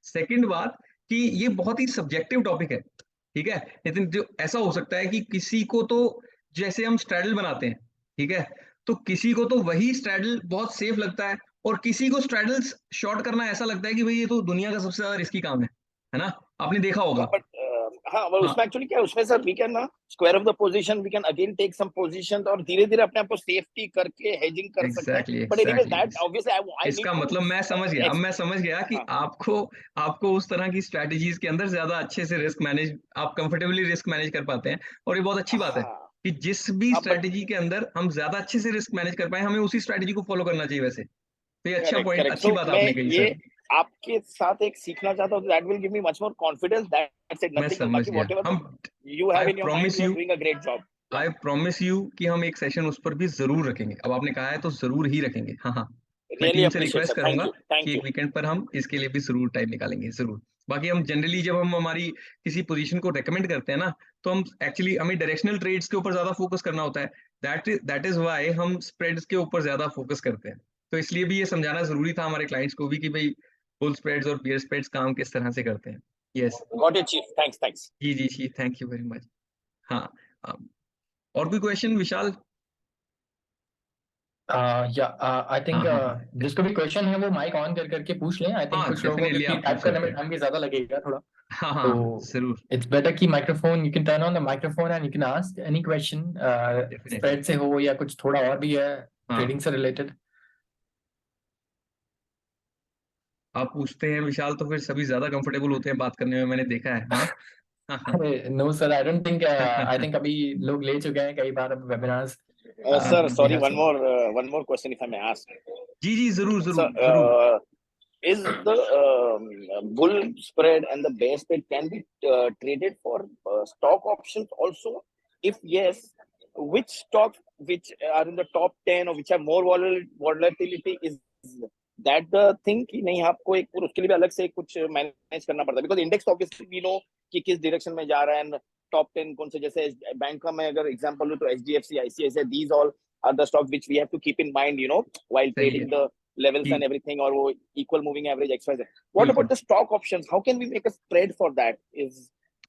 सेकंड बात कि ये बहुत ही सब्जेक्टिव टॉपिक है। ठीक है नितिन, जो ऐसा हो सकता है कि किसी को तो, जैसे हम स्ट्रैडल बनाते हैं, ठीक है, तो किसी को तो वही स्ट्रैडल बहुत सेफ लगता है, और किसी को स्ट्रैडल्स शॉर्ट करना ऐसा लगता है कि भाई ये तो दुनिया का सबसे ज्यादा रिस्की काम है ना? आपने देखा होगा। बट हाँ but हाँ, उसमें एक्चुअली क्या है उसमें सर वी कैन ना square off the position we can again take some position और धीरे धीरे अपने आप को सेफ्टी करके हेजिंग कर सकते हैं। Exactly but anyways exactly. That obviously I need इसका टू मतलब मैं समझ गया, अब मैं समझ गया कि हाँ आपको आपको उस तरह की स्ट्रैटेजीज के अंदर ज्यादा अच्छे से रिस्क मैनेज, आप कंफर्टेबली रिस्क मैनेज कर पाते हैं, और ये बहुत अच्छी बात है हाँ कि जिस भी हाँ बट स्ट्रैटेजी के अंदर हम ज्यादा अच्छे से रिस्क मैनेज कर पाए, हमें उसी स्ट्रैटेजी को फॉलो करना चाहिए वैसे। तो ये अच्छा करेक्ट पॉइंट, करेक्ट अच्छी सो बात मैं आपने कही ये सर। आपके साथ एक सीखना चाहता हूँ that will give me much more confidence that's it मैं नथिंग समझ बाकी गया। Whatever hmm, you have I in your mind promise you are you, doing a great job या आई प्रॉमिस यू कि हम एक सेशन उस पर भी जरूर रखेंगे। अब आपने कहा है तो जरूर ही रखेंगे। हाँ हाँ, मैं रियली टीम से अप्रिशिएट रिक्वेस्ट सर करूंगा कि थैंक एक यू वीकेंड पर हम इसके लिए भी जरूर टाइम निकालेंगे, जरूर। बाकी हम जनरली जब हम हमारी किसी पोजीशन को रेकमेंड करते हैं ना, तो हम एक्चुअली हमें डायरेक्शनल ट्रेड्स के ऊपर ज्यादा फोकस करना होता है। दैट इज व्हाई हम स्प्रेड्स के ऊपर ज्यादा फोकस करते हैं। तो इसलिए भी ये समझाना जरूरी था हमारे क्लाइंट्स को भी कि भाई बुल स्प्रेड्स और बियर स्प्रेड्स काम किस तरह से करते हैं। Yes, got it chief thanks जी जी जी, थैंक यू वेरी मच। हाँ, और कोई क्वेश्चन विशाल? या आई थिंक हाँ हाँ हाँ जिसको भी क्वेश्चन है वो माइक ऑन कर करके पूछ लें। आई थिंक हाँ, कुछ लोगों को डेफिनेटली क्योंकि आप टाइप पूछ करने सकते में हैं। टाइम भी ज्यादा लगेगा थोड़ा, हाँ हाँ, तो जरूर, इट्स बेटर कि microphone you can turn on the microphone and you can ask any question, definitely. Spread से हो या कुछ थोड़ा और भी है हाँ, ट्रेडिंग से रिलेटेड। आप पूछते हैं विशाल तो फिर सभी ज्यादा कंफर्टेबल होते हैं बात करने में, मैंने देखा है। हाँ हाँ हाँ। अरे no sir, I don't think, I think अभी लोग ले चुके हैं कई बार webinars. sir we sorry have one seen. more question if I may ask जी जी, जरूर sir जरूर जरूर। is the bull spread and the bear spread can be traded for stock options also if yes which stocks which are in the top 10 or which have more volatility, is that the thing कि नहीं आपको एक उसके लिए भी अलग से कुछ मैनेज करना पड़ता है, because index obviously we know कि किस direction में जा रहा है, and top 10 कौन से, जैसे बैंक का मैं अगर एग्जांपल लूं तो HDFC, ICICI, these all are the stocks which we have to keep in mind, you know, while सही trading है the levels ji and everything, और वो equal moving average XYZ. What बिल्कुल about the stock options? How can we make a spread for that? Is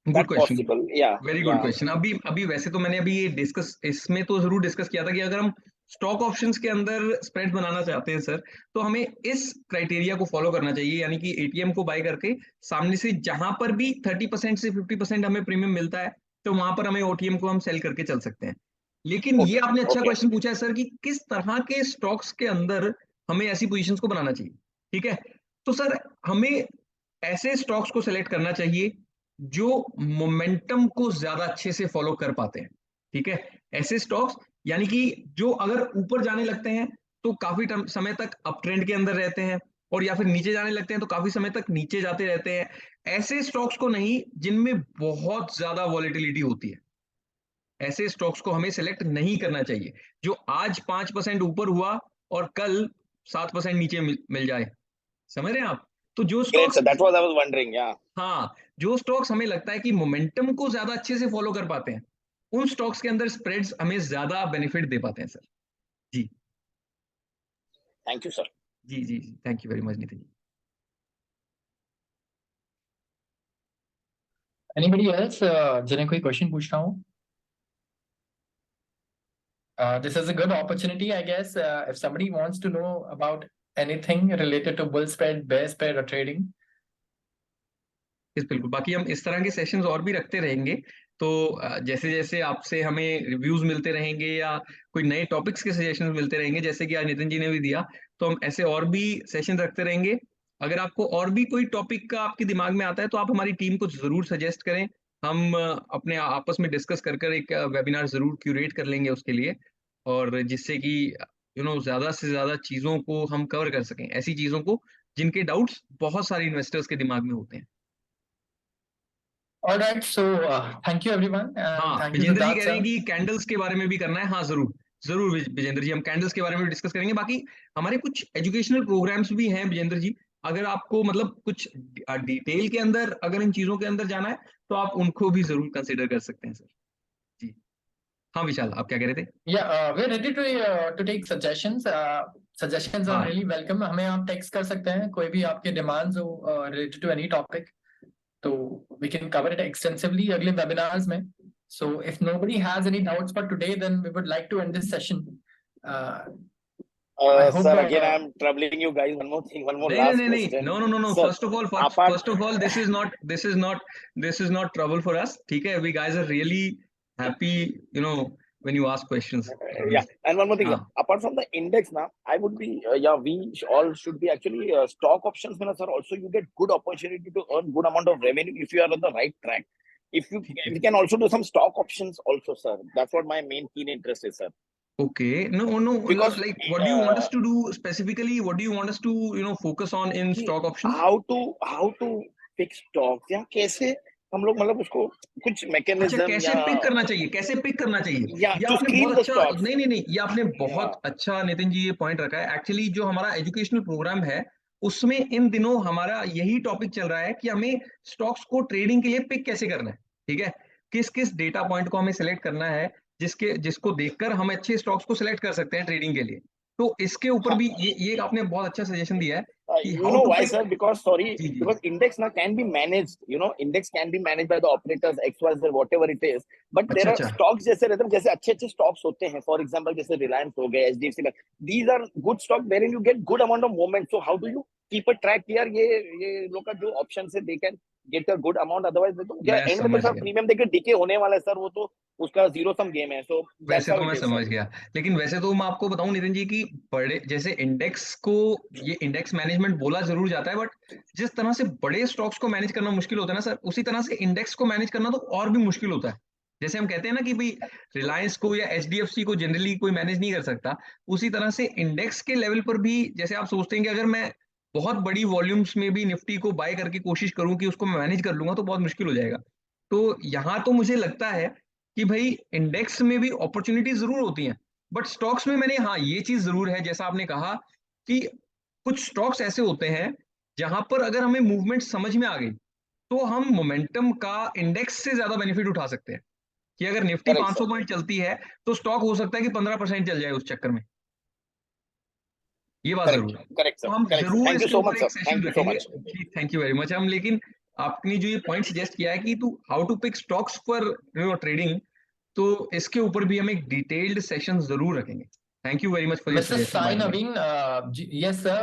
good that question possible? Yeah, very good question अभी अभी वैसे तो मैंने अभी ये डिस्कस इसमें तो जरूर डिस्कस किया था कि अगर हम स्टॉक ऑप्शंस के अंदर स्प्रेड बनाना चाहते हैं सर तो हमें इस क्राइटेरिया को फॉलो करना चाहिए यानी कि एटीएम को बाय करके सामने से जहां पर भी 30% से 50% हमें प्रीमियम मिलता है तो वहां पर हमें ओटीएम को हम सेल करके चल सकते हैं लेकिन ये okay, आपने अच्छा okay. क्वेश्चन पूछा है सर कि किस तरह के स्टॉक्स के अंदर हमें ऐसी पोजीशंस को बनाना चाहिए ठीक है तो सर हमें ऐसे स्टॉक्स को सेलेक्ट करना चाहिए जो मोमेंटम को ज्यादा अच्छे से फॉलो कर पाते हैं ठीक है ऐसे स्टॉक्स यानी कि जो अगर ऊपर जाने लगते हैं तो काफी समय तक अप ट्रेंड के अंदर रहते हैं और या फिर नीचे जाने लगते हैं तो काफी समय तक नीचे जाते रहते हैं ऐसे स्टॉक्स को नहीं जिनमें बहुत ज्यादा वॉलेटिलिटी होती है ऐसे स्टॉक्स को हमें सेलेक्ट नहीं करना चाहिए जो आज 5% ऊपर हुआ और कल 7% नीचे मिल जाए समझ रहे हैं आप तो जो Great, stocks sir. That's what I was wondering. Yeah. हाँ जो स्टॉक्स हमें लगता है कि मोमेंटम को ज्यादा अच्छे से फॉलो कर पाते हैं उन स्टॉक्स के अंदर स्प्रेड्स हमें ज्यादा बेनिफिट दे पाते हैं sir ji Thank you, sir. जी जी जी thank you very much Nitin ji Anybody else जिन्हें कोई क्वेश्चन पूछना हो? This is a good opportunity, I guess, if somebody wants to know about anything related to bull spread, bear spread, or trading. इस बिल्कुल बाकी हम इस तरह के सेशंस और भी रखते रहेंगे तो जैसे जैसे आपसे हमें रिव्यूज मिलते रहेंगे या कोई नए टॉपिक्स के सजेशंस मिलते रहेंगे जैसे कि आज नितिन जी ने भी दिया तो हम ऐसे और भी सेशन रखते रहेंगे अगर आपको और भी कोई टॉपिक का आपके दिमाग में आता है तो आप हमारी टीम को जरूर सजेस्ट करें हम अपने आपस में डिस्कस कर एक वेबिनार जरूर क्यूरेट कर लेंगे उसके लिए और जिससे कि ज्यादा से ज्यादा चीजों को हम कवर कर सकें ऐसी चीजों को जिनके डाउट्स बहुत सारे इन्वेस्टर्स के दिमाग में होते हैं All right, so thank you everyone, and हाँ thank you Vijendra ji Siddharth कह रहे sir. हैं कि कैंडल्स के बारे में भी करना है हाँ जरूर जरूर विजेंद्र जी हम कैंडल्स के बारे में भी डिस्कस करेंगे बाकी हमारे कुछ एजुकेशनल प्रोग्राम्स भी हैं विजेंद्र जी अगर आपको मतलब कुछ डिटेल के अंदर अगर इन चीजों के अंदर जाना है तो आप उनको भी जरूर कंसिडर कर सकते हैं सर जी हाँ विशाल आप क्या कह रहे थे Yeah, we're ready to take suggestions. Suggestions are हाँ really welcome. हमें आप text कर सकते हैं कोई भी आपके demands हो related to any topic. तो we can cover it extensively अगले webinars में. So if nobody has any doubts for today, then we would like to end this session. I hope. Sir, again, I'm troubling you guys. One more thing, one more नहीं last नहीं नहीं question. no Sir, first of all this is not trouble for us ठीक है we guys are really happy when you ask questions yeah, and one more thing, sir. हाँ Apart from the index, now I would be, we all should be actually stock options, sir. Also, you get good opportunity to earn good amount of revenue if you are on the right track. If you, we can also do some stock options also, sir. That's what my main keen interest is, sir. Okay. No. Because Like, what do you want us to do specifically? What do you want us to, focus on in stock options? how to pick stocks या कैसे हम लोग मतलब उसको कुछ अच्छा mechanism कैसे या पिक करना चाहिए कैसे पिक करना चाहिए या ये to आपने screen बहुत the अच्छा stocks. नहीं ये आपने बहुत अच्छा नितिन जी ये पॉइंट रखा है एक्चुअली जो हमारा एजुकेशनल प्रोग्राम है उसमें इन दिनों हमारा यही टॉपिक चल रहा है कि हमें स्टॉक्स को ट्रेडिंग के लिए पिक कैसे करना है ठीक है किस किस डेटा पॉइंट को हमें सेलेक्ट करना है जिसको देखकर हम अच्छे स्टॉक्स को सिलेक्ट कर सकते हैं ट्रेडिंग के लिए तो इसके ऊपर भी ये आपने बहुत अच्छा सजेशन दिया है कि you how know to why, pick sir? Because जी जी because index now can be managed. Index can be managed by the operators, XYZ, whatever it is. But there are अच्छा stocks जैसे रहते हैं, जैसे अच्छे stocks होते हैं. For example, जैसे Reliance हो गए, HDFC Bank. These are good stocks wherein you get good amount of movement. So how do you keep a track here? ये लोग का जो options है, they can get a good amount. Otherwise, तो क्या मैं end में तो समझ सर गया प्रीमियम देके डीके होने वाला है सर वो तो उसका जीरो सम गेम है. So that's वैसे how तो it मैं is, समझ sir. गया लेकिन वैसे तो मैं आपको बताऊं नितिन जी कि बड़े जैसे इंडेक्स को ये इंडेक्स मैनेजमेंट बोला जरूर जाता है बट जिस तरह से बड़े स्टॉक्स को मैनेज करना मुश्किल होता है ना सर उसी तरह से इंडेक्स को मैनेज करना तो और भी मुश्किल होता है जैसे हम कहते हैं ना कि भाई रिलायंस को या एचडीएफसी को जनरली कोई मैनेज नहीं कर सकता उसी तरह से इंडेक्स के लेवल पर भी जैसे आप सोचते हैं कि अगर मैं बहुत बड़ी वॉल्यूम्स में भी निफ्टी को बाय करके कोशिश करूं कि उसको मैं मैनेज कर लूंगा तो बहुत मुश्किल हो जाएगा तो यहाँ तो मुझे लगता है कि भाई इंडेक्स में भी अपॉर्चुनिटी जरूर होती हैं, बट स्टॉक्स में मैंने, हाँ ये चीज जरूर है, जैसा आपने कहा कि कुछ स्टॉक्स ऐसे होते हैं जहां पर अगर हमें मूवमेंट समझ में आ गई तो हम मोमेंटम का इंडेक्स से ज्यादा बेनिफिट उठा सकते हैं। कि अगर निफ्टी करेक्ट 500 सर, पॉइंट चलती है तो स्टॉक हो सकता है कि 15% चल जाए उस चक्कर में, ये बात करेक्ट जरूर है। करेक्ट तो सर, हम करेक्ट सर, जरूर थैंक यू इसके सो ऊपर मच एक sir, session thank you so रखेंगे मच। जी, थैंक यू वेरी मच। हम लेकिन आपने जो ये पॉइंट सजेस्ट किया है कि to how to pick stocks for trading, तो इसके ऊपर भी हम एक डिटेल्ड सेशन जरूर रखेंगे। Thank you very much for your Mr. Suggestion Sai by the way. Naveen, yes, sir.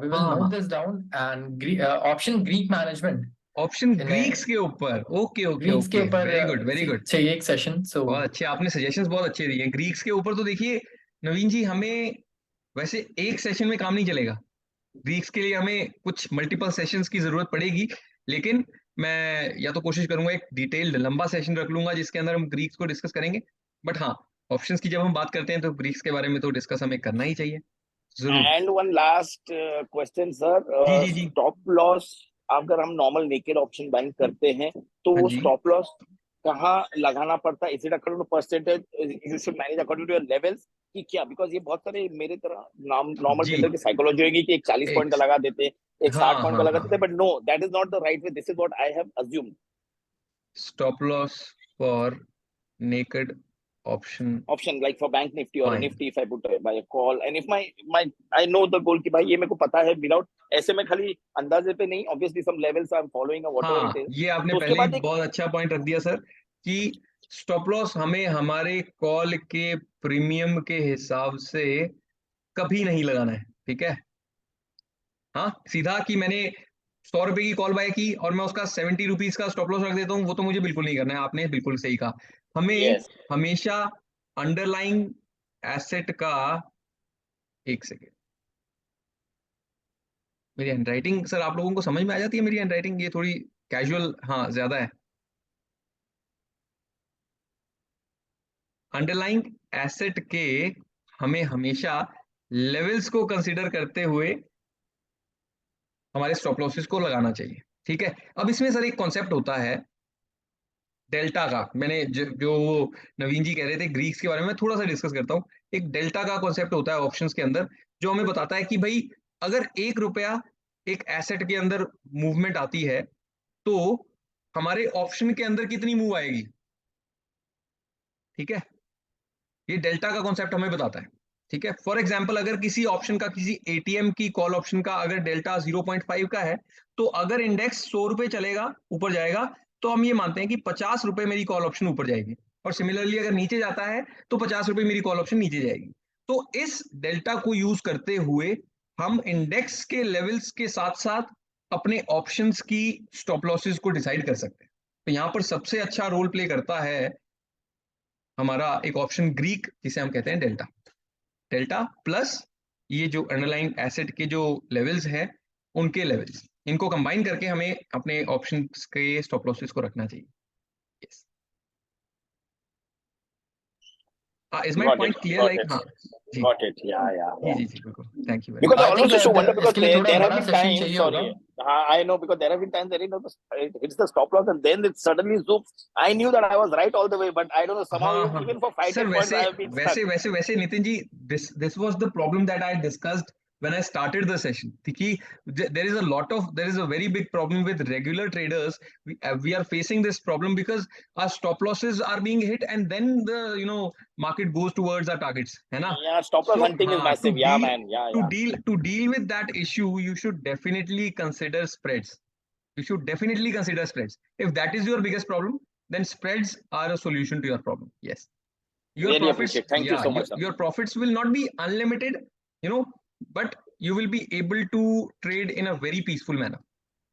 We will हाँ note हाँ, this down and option Greek management option in Greeks के ऊपर, ओके ओके Greeks के okay, ऊपर very good very good. चाहिए एक session. So बहुत अच्छे, आपने सजेशंस बहुत अच्छे दिए। ग्रीक्स के ऊपर तो देखिए नवीन जी, हमें वैसे एक सेशन में काम नहीं चलेगा, ग्रीक्स के लिए हमें कुछ मल्टीपल सेशंस की जरूरत पड़ेगी। लेकिन मैं या तो कोशिश करूंगा एक डिटेल्ड लंबा सेशन रख लूंगा जिसके अंदर हम ग्रीक्स को डिस्कस करेंगे। बट हाँ, ऑप्शंस की जब हम बात करते हैं तो ग्रीक्स के बारे में तो डिस्कस हमें करना ही चाहिए जरूर। एंड वन लास्ट क्वेश्चन जी सर, जी जी, स्टॉप लॉस अगर हम नॉर्मल नेकेड ऑप्शन बाइंग करते हैं तो हाँ वो जी। स्टॉप लॉस कहाँ लगाना पड़ता है? Is it according to percentage, you should manage according to your levels की क्या? बिकॉज ये बहुत सारे मेरे तरह नॉर्मल जी, ट्रेडर की साइकोलॉजी होगी कि एक 40 पॉइंट एक, का लगा देते, एक 60 हाँ पॉइंट का हाँ लगा हाँ, देते, but no, that is not the right way, this is what I have assumed. Stop loss for naked option Option like for bank nifty or a buying. nifty, if I put buy a call and if my I know the goal कि भाई ये मेरे को पता है, without ऐसे में खाली अंदाजे पे नहीं, obviously some levels I'm following or whatever it हाँ, is, ये आपने तो उसके पहले ही बाद एक बहुत अच्छा पॉइंट रख दिया सर, कि स्टॉप लॉस हमें हमारे कॉल के प्रीमियम के हिसाब से कभी नहीं लगाना है, ठीक है। हाँ, सीधा कि मैंने 100 रुपए की कॉल बाय की और मैं उसका 70 रुपीज का स्टॉप लॉस रख देता हूँ, वो तो मुझे बिल्कुल नहीं करना है। आपने बिल्कुल सही कहा, हमें yes हमेशा अंडरलाइंग एसेट का, एक सेकेंड, मेरी हैंडराइटिंग सर आप लोगों को समझ में आ जाती है? मेरी हैंडराइटिंग ये थोड़ी कैजुअल, हाँ ज्यादा है। अंडरलाइंग एसेट के हमें हमेशा लेवल्स को कंसीडर करते हुए हमारे स्टॉप लॉसेस को लगाना चाहिए, ठीक है। अब इसमें सर एक कॉन्सेप्ट होता है डेल्टा का, मैंने जो नवीन जी कह रहे थे ग्रीक्स के बारे में, मैं थोड़ा सा डिस्कस करता हूँ। एक डेल्टा का कॉन्सेप्ट होता है ऑप्शंस के अंदर, जो हमें बताता है कि भाई अगर 1 रुपया एक एसेट के अंदर मूवमेंट आती है तो हमारे ऑप्शन के अंदर कितनी मूव आएगी, ठीक है। ये डेल्टा का कॉन्सेप्ट हमें बताता है, ठीक है। फॉर एग्जाम्पल, अगर किसी ऑप्शन का, किसी एटीएम की कॉल ऑप्शन का अगर डेल्टा 0.5 का है, तो अगर इंडेक्स 100 रुपए चलेगा, ऊपर जाएगा, तो हम ये मानते हैं कि 50 रुपए मेरी कॉल ऑप्शन ऊपर जाएगी। और सिमिलरली अगर नीचे जाता है तो 50 रुपए मेरी कॉल ऑप्शन नीचे जाएगी। तो इस डेल्टा को यूज करते हुए हम इंडेक्स के लेवल्स के साथ साथ अपने ऑप्शंस की स्टॉप लॉसेस को डिसाइड कर सकते हैं। तो यहाँ पर सबसे अच्छा रोल प्ले करता है हमारा एक ऑप्शन ग्रीक, जिसे हम कहते हैं डेल्टा। डेल्टा प्लस ये जो अंडरलाइंग एसेट के जो लेवल्स हैं, उनके लेवल्स, इनको कंबाइन करके हमें अपने ऑप्शंस के स्टॉप लॉसेस को रखना चाहिए। Yes, is my point clear? got like it हाँ जी got it, yeah जी जी बिल्कुल, thank you very because much. I I think also show wonder because इसके लिए थोड़ा there have बड़ा been सेशन times, चाहिए sorry, होगा. I know because there have been times that it hits the stop loss and then it suddenly zooms. I knew that I was right all the way, but I don't know, somehow हाँ हाँ even for 5 sir, 10 points वैसे I have been stuck. वैसे वैसे वैसे Nitin ji, this was the problem that I discussed when I started the session, कि there is a very big problem with regular traders. We are facing this problem because our stop losses are being hit and then the market goes towards our targets, है ना। Yeah, stop loss So hunting is हाँ, massive, yeah man, yeah. to deal with that issue, you should definitely consider spreads. You should definitely consider spreads. If that is your biggest problem, then spreads are a solution to your problem. Yes, your Really profits, appreciate, thank you yeah, so much sir. your profits will not be unlimited, you know, but you will be able to trade in a very peaceful manner.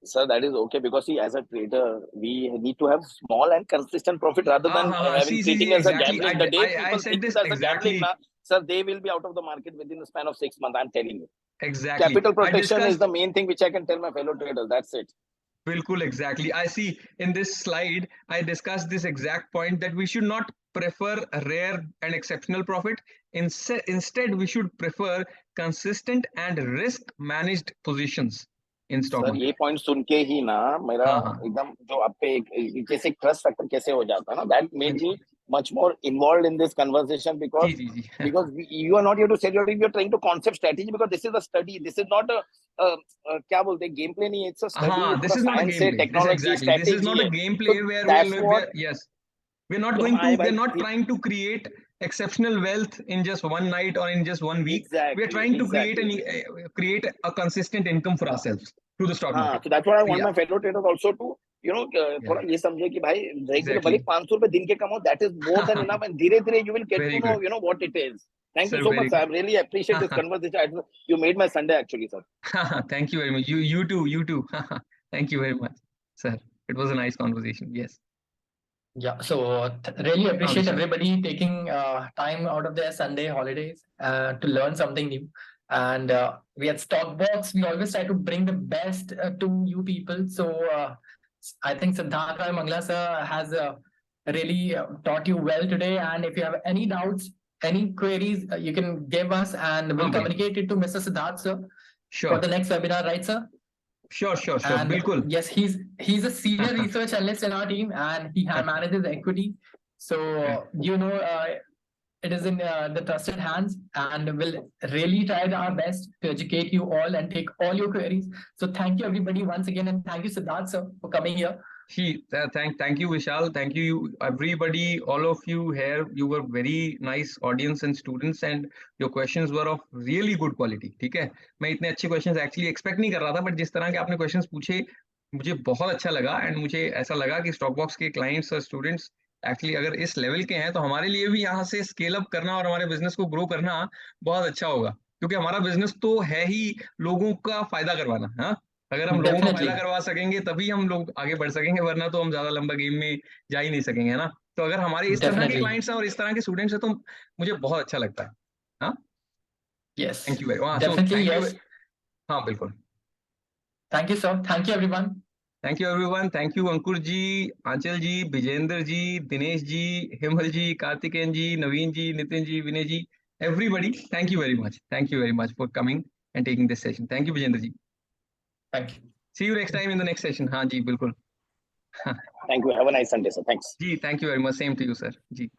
Sir, that is okay because see, as a trader, we need to have small and consistent profit rather than having treating See, as a exactly. gambling. The day I people said think this it as a gambling, exactly. na, sir, they will be out of the market within the span of 6 months. I'm telling you. Exactly. Capital I protection is discussed. the main thing which I can tell my fellow traders. That's it. Bilkul, exactly. I see in this slide, I discussed this exact point that we should not prefer rare and exceptional profit. Instead, we should prefer consistent and risk managed positions in stock sir market. ये point सुन के ही ना मेरा हाँ हाँ एकदम जो आप पे जैसे ट्रस्ट फैक्टर कैसे हो जाता है ना, that made me much more involved in this conversation because जी you are not here to sell your team, you are trying to concept strategy because this is a study, this is not a क्या बोलते हैं game play नहीं है, it's a study, हाँ, this पूरा is not a science है, gameplay. This technology, exactly. This is not strategy a है. gameplay So where that's what yes, we're not तो going हम to, आए we're भाई not trying to create exceptional wealth in just one night or in just one week. We are exactly trying to exactly create a consistent income for ourselves through the stock हाँ, market. so that's what I So want yeah, my fellow traders also to थोड़ा ये समझे कि भाई regular भले exactly. 500 रुपए दिन के कमाओ, that is more than enough, and धीरे धीरे you will get Very to know good, what it is. Thank you sir. so Very much, sir. I good. really appreciate this conversation. You made my Sunday actually, sir. Thank you very much. You too. Thank you very much, sir. It was a nice conversation. Yes. Yeah, so really appreciate Vishal. everybody taking time out of their Sunday holidays to learn something new. And we at Stockbox, we always try to bring the best to you people. So I think Siddharth Rai Mangla sir has really taught you well today. And if you have any doubts, any queries, you can give us and we'll communicate it to Mr. Siddharth sir Sure. for the next webinar, right, sir? Sure. And Bilkul. yes, he's a senior research analyst in our team, and he manages equity. So it is in the trusted hands, and we'll really try our best to educate you all and take all your queries. So thank you everybody once again, and thank you Siddharth sir for coming here. Thank you, Vishal. Thank you, everybody, all of you here. You were very nice audience and students, and your questions were of really good quality. ठीक है, मैं इतने अच्छे questions actually expect नहीं कर रहा था, but जिस तरह के आपने questions पूछे मुझे बहुत अच्छा लगा, and मुझे ऐसा लगा कि Stockbox के clients और students एक्चुअली अगर इस लेवल के हैं तो हमारे लिए भी यहाँ से स्केल अप करना और हमारे बिजनेस को ग्रो करना बहुत अच्छा होगा, क्योंकि हमारा बिजनेस तो है ही लोगों का फायदा करवाना. हाँ, अगर हम लोगों का फायदा करवा सकेंगे तभी हम लोग आगे बढ़ सकेंगे, वरना तो हम ज्यादा लंबा गेम में जा ही नहीं सकेंगे, है ना. तो अगर हमारे इस तरह के क्लाइंट्स हैं और इस तरह के स्टूडेंट्स हैं तो मुझे बहुत अच्छा लगता है. हाँ, yes, thank you very much. Definitely yes. हाँ, बिल्कुल. Thank you sir. Thank you everyone. Thank you everyone. Thank you Ankur ji, Aanchal ji, Vijender ji, Dinesh ji, Himal ji, Karthikeyan ji, Naveen ji, Nitin ji, Vinay ji, everybody. Thank you very much. Thank you very much for coming and taking this session. Thank you Vijender ji. Thank you. See you next time in the next session. हाँ जी, बिल्कुल. Thank you. Have a nice Sunday, sir. Thanks. Ji, thank you very much. Same to you, sir. Ji.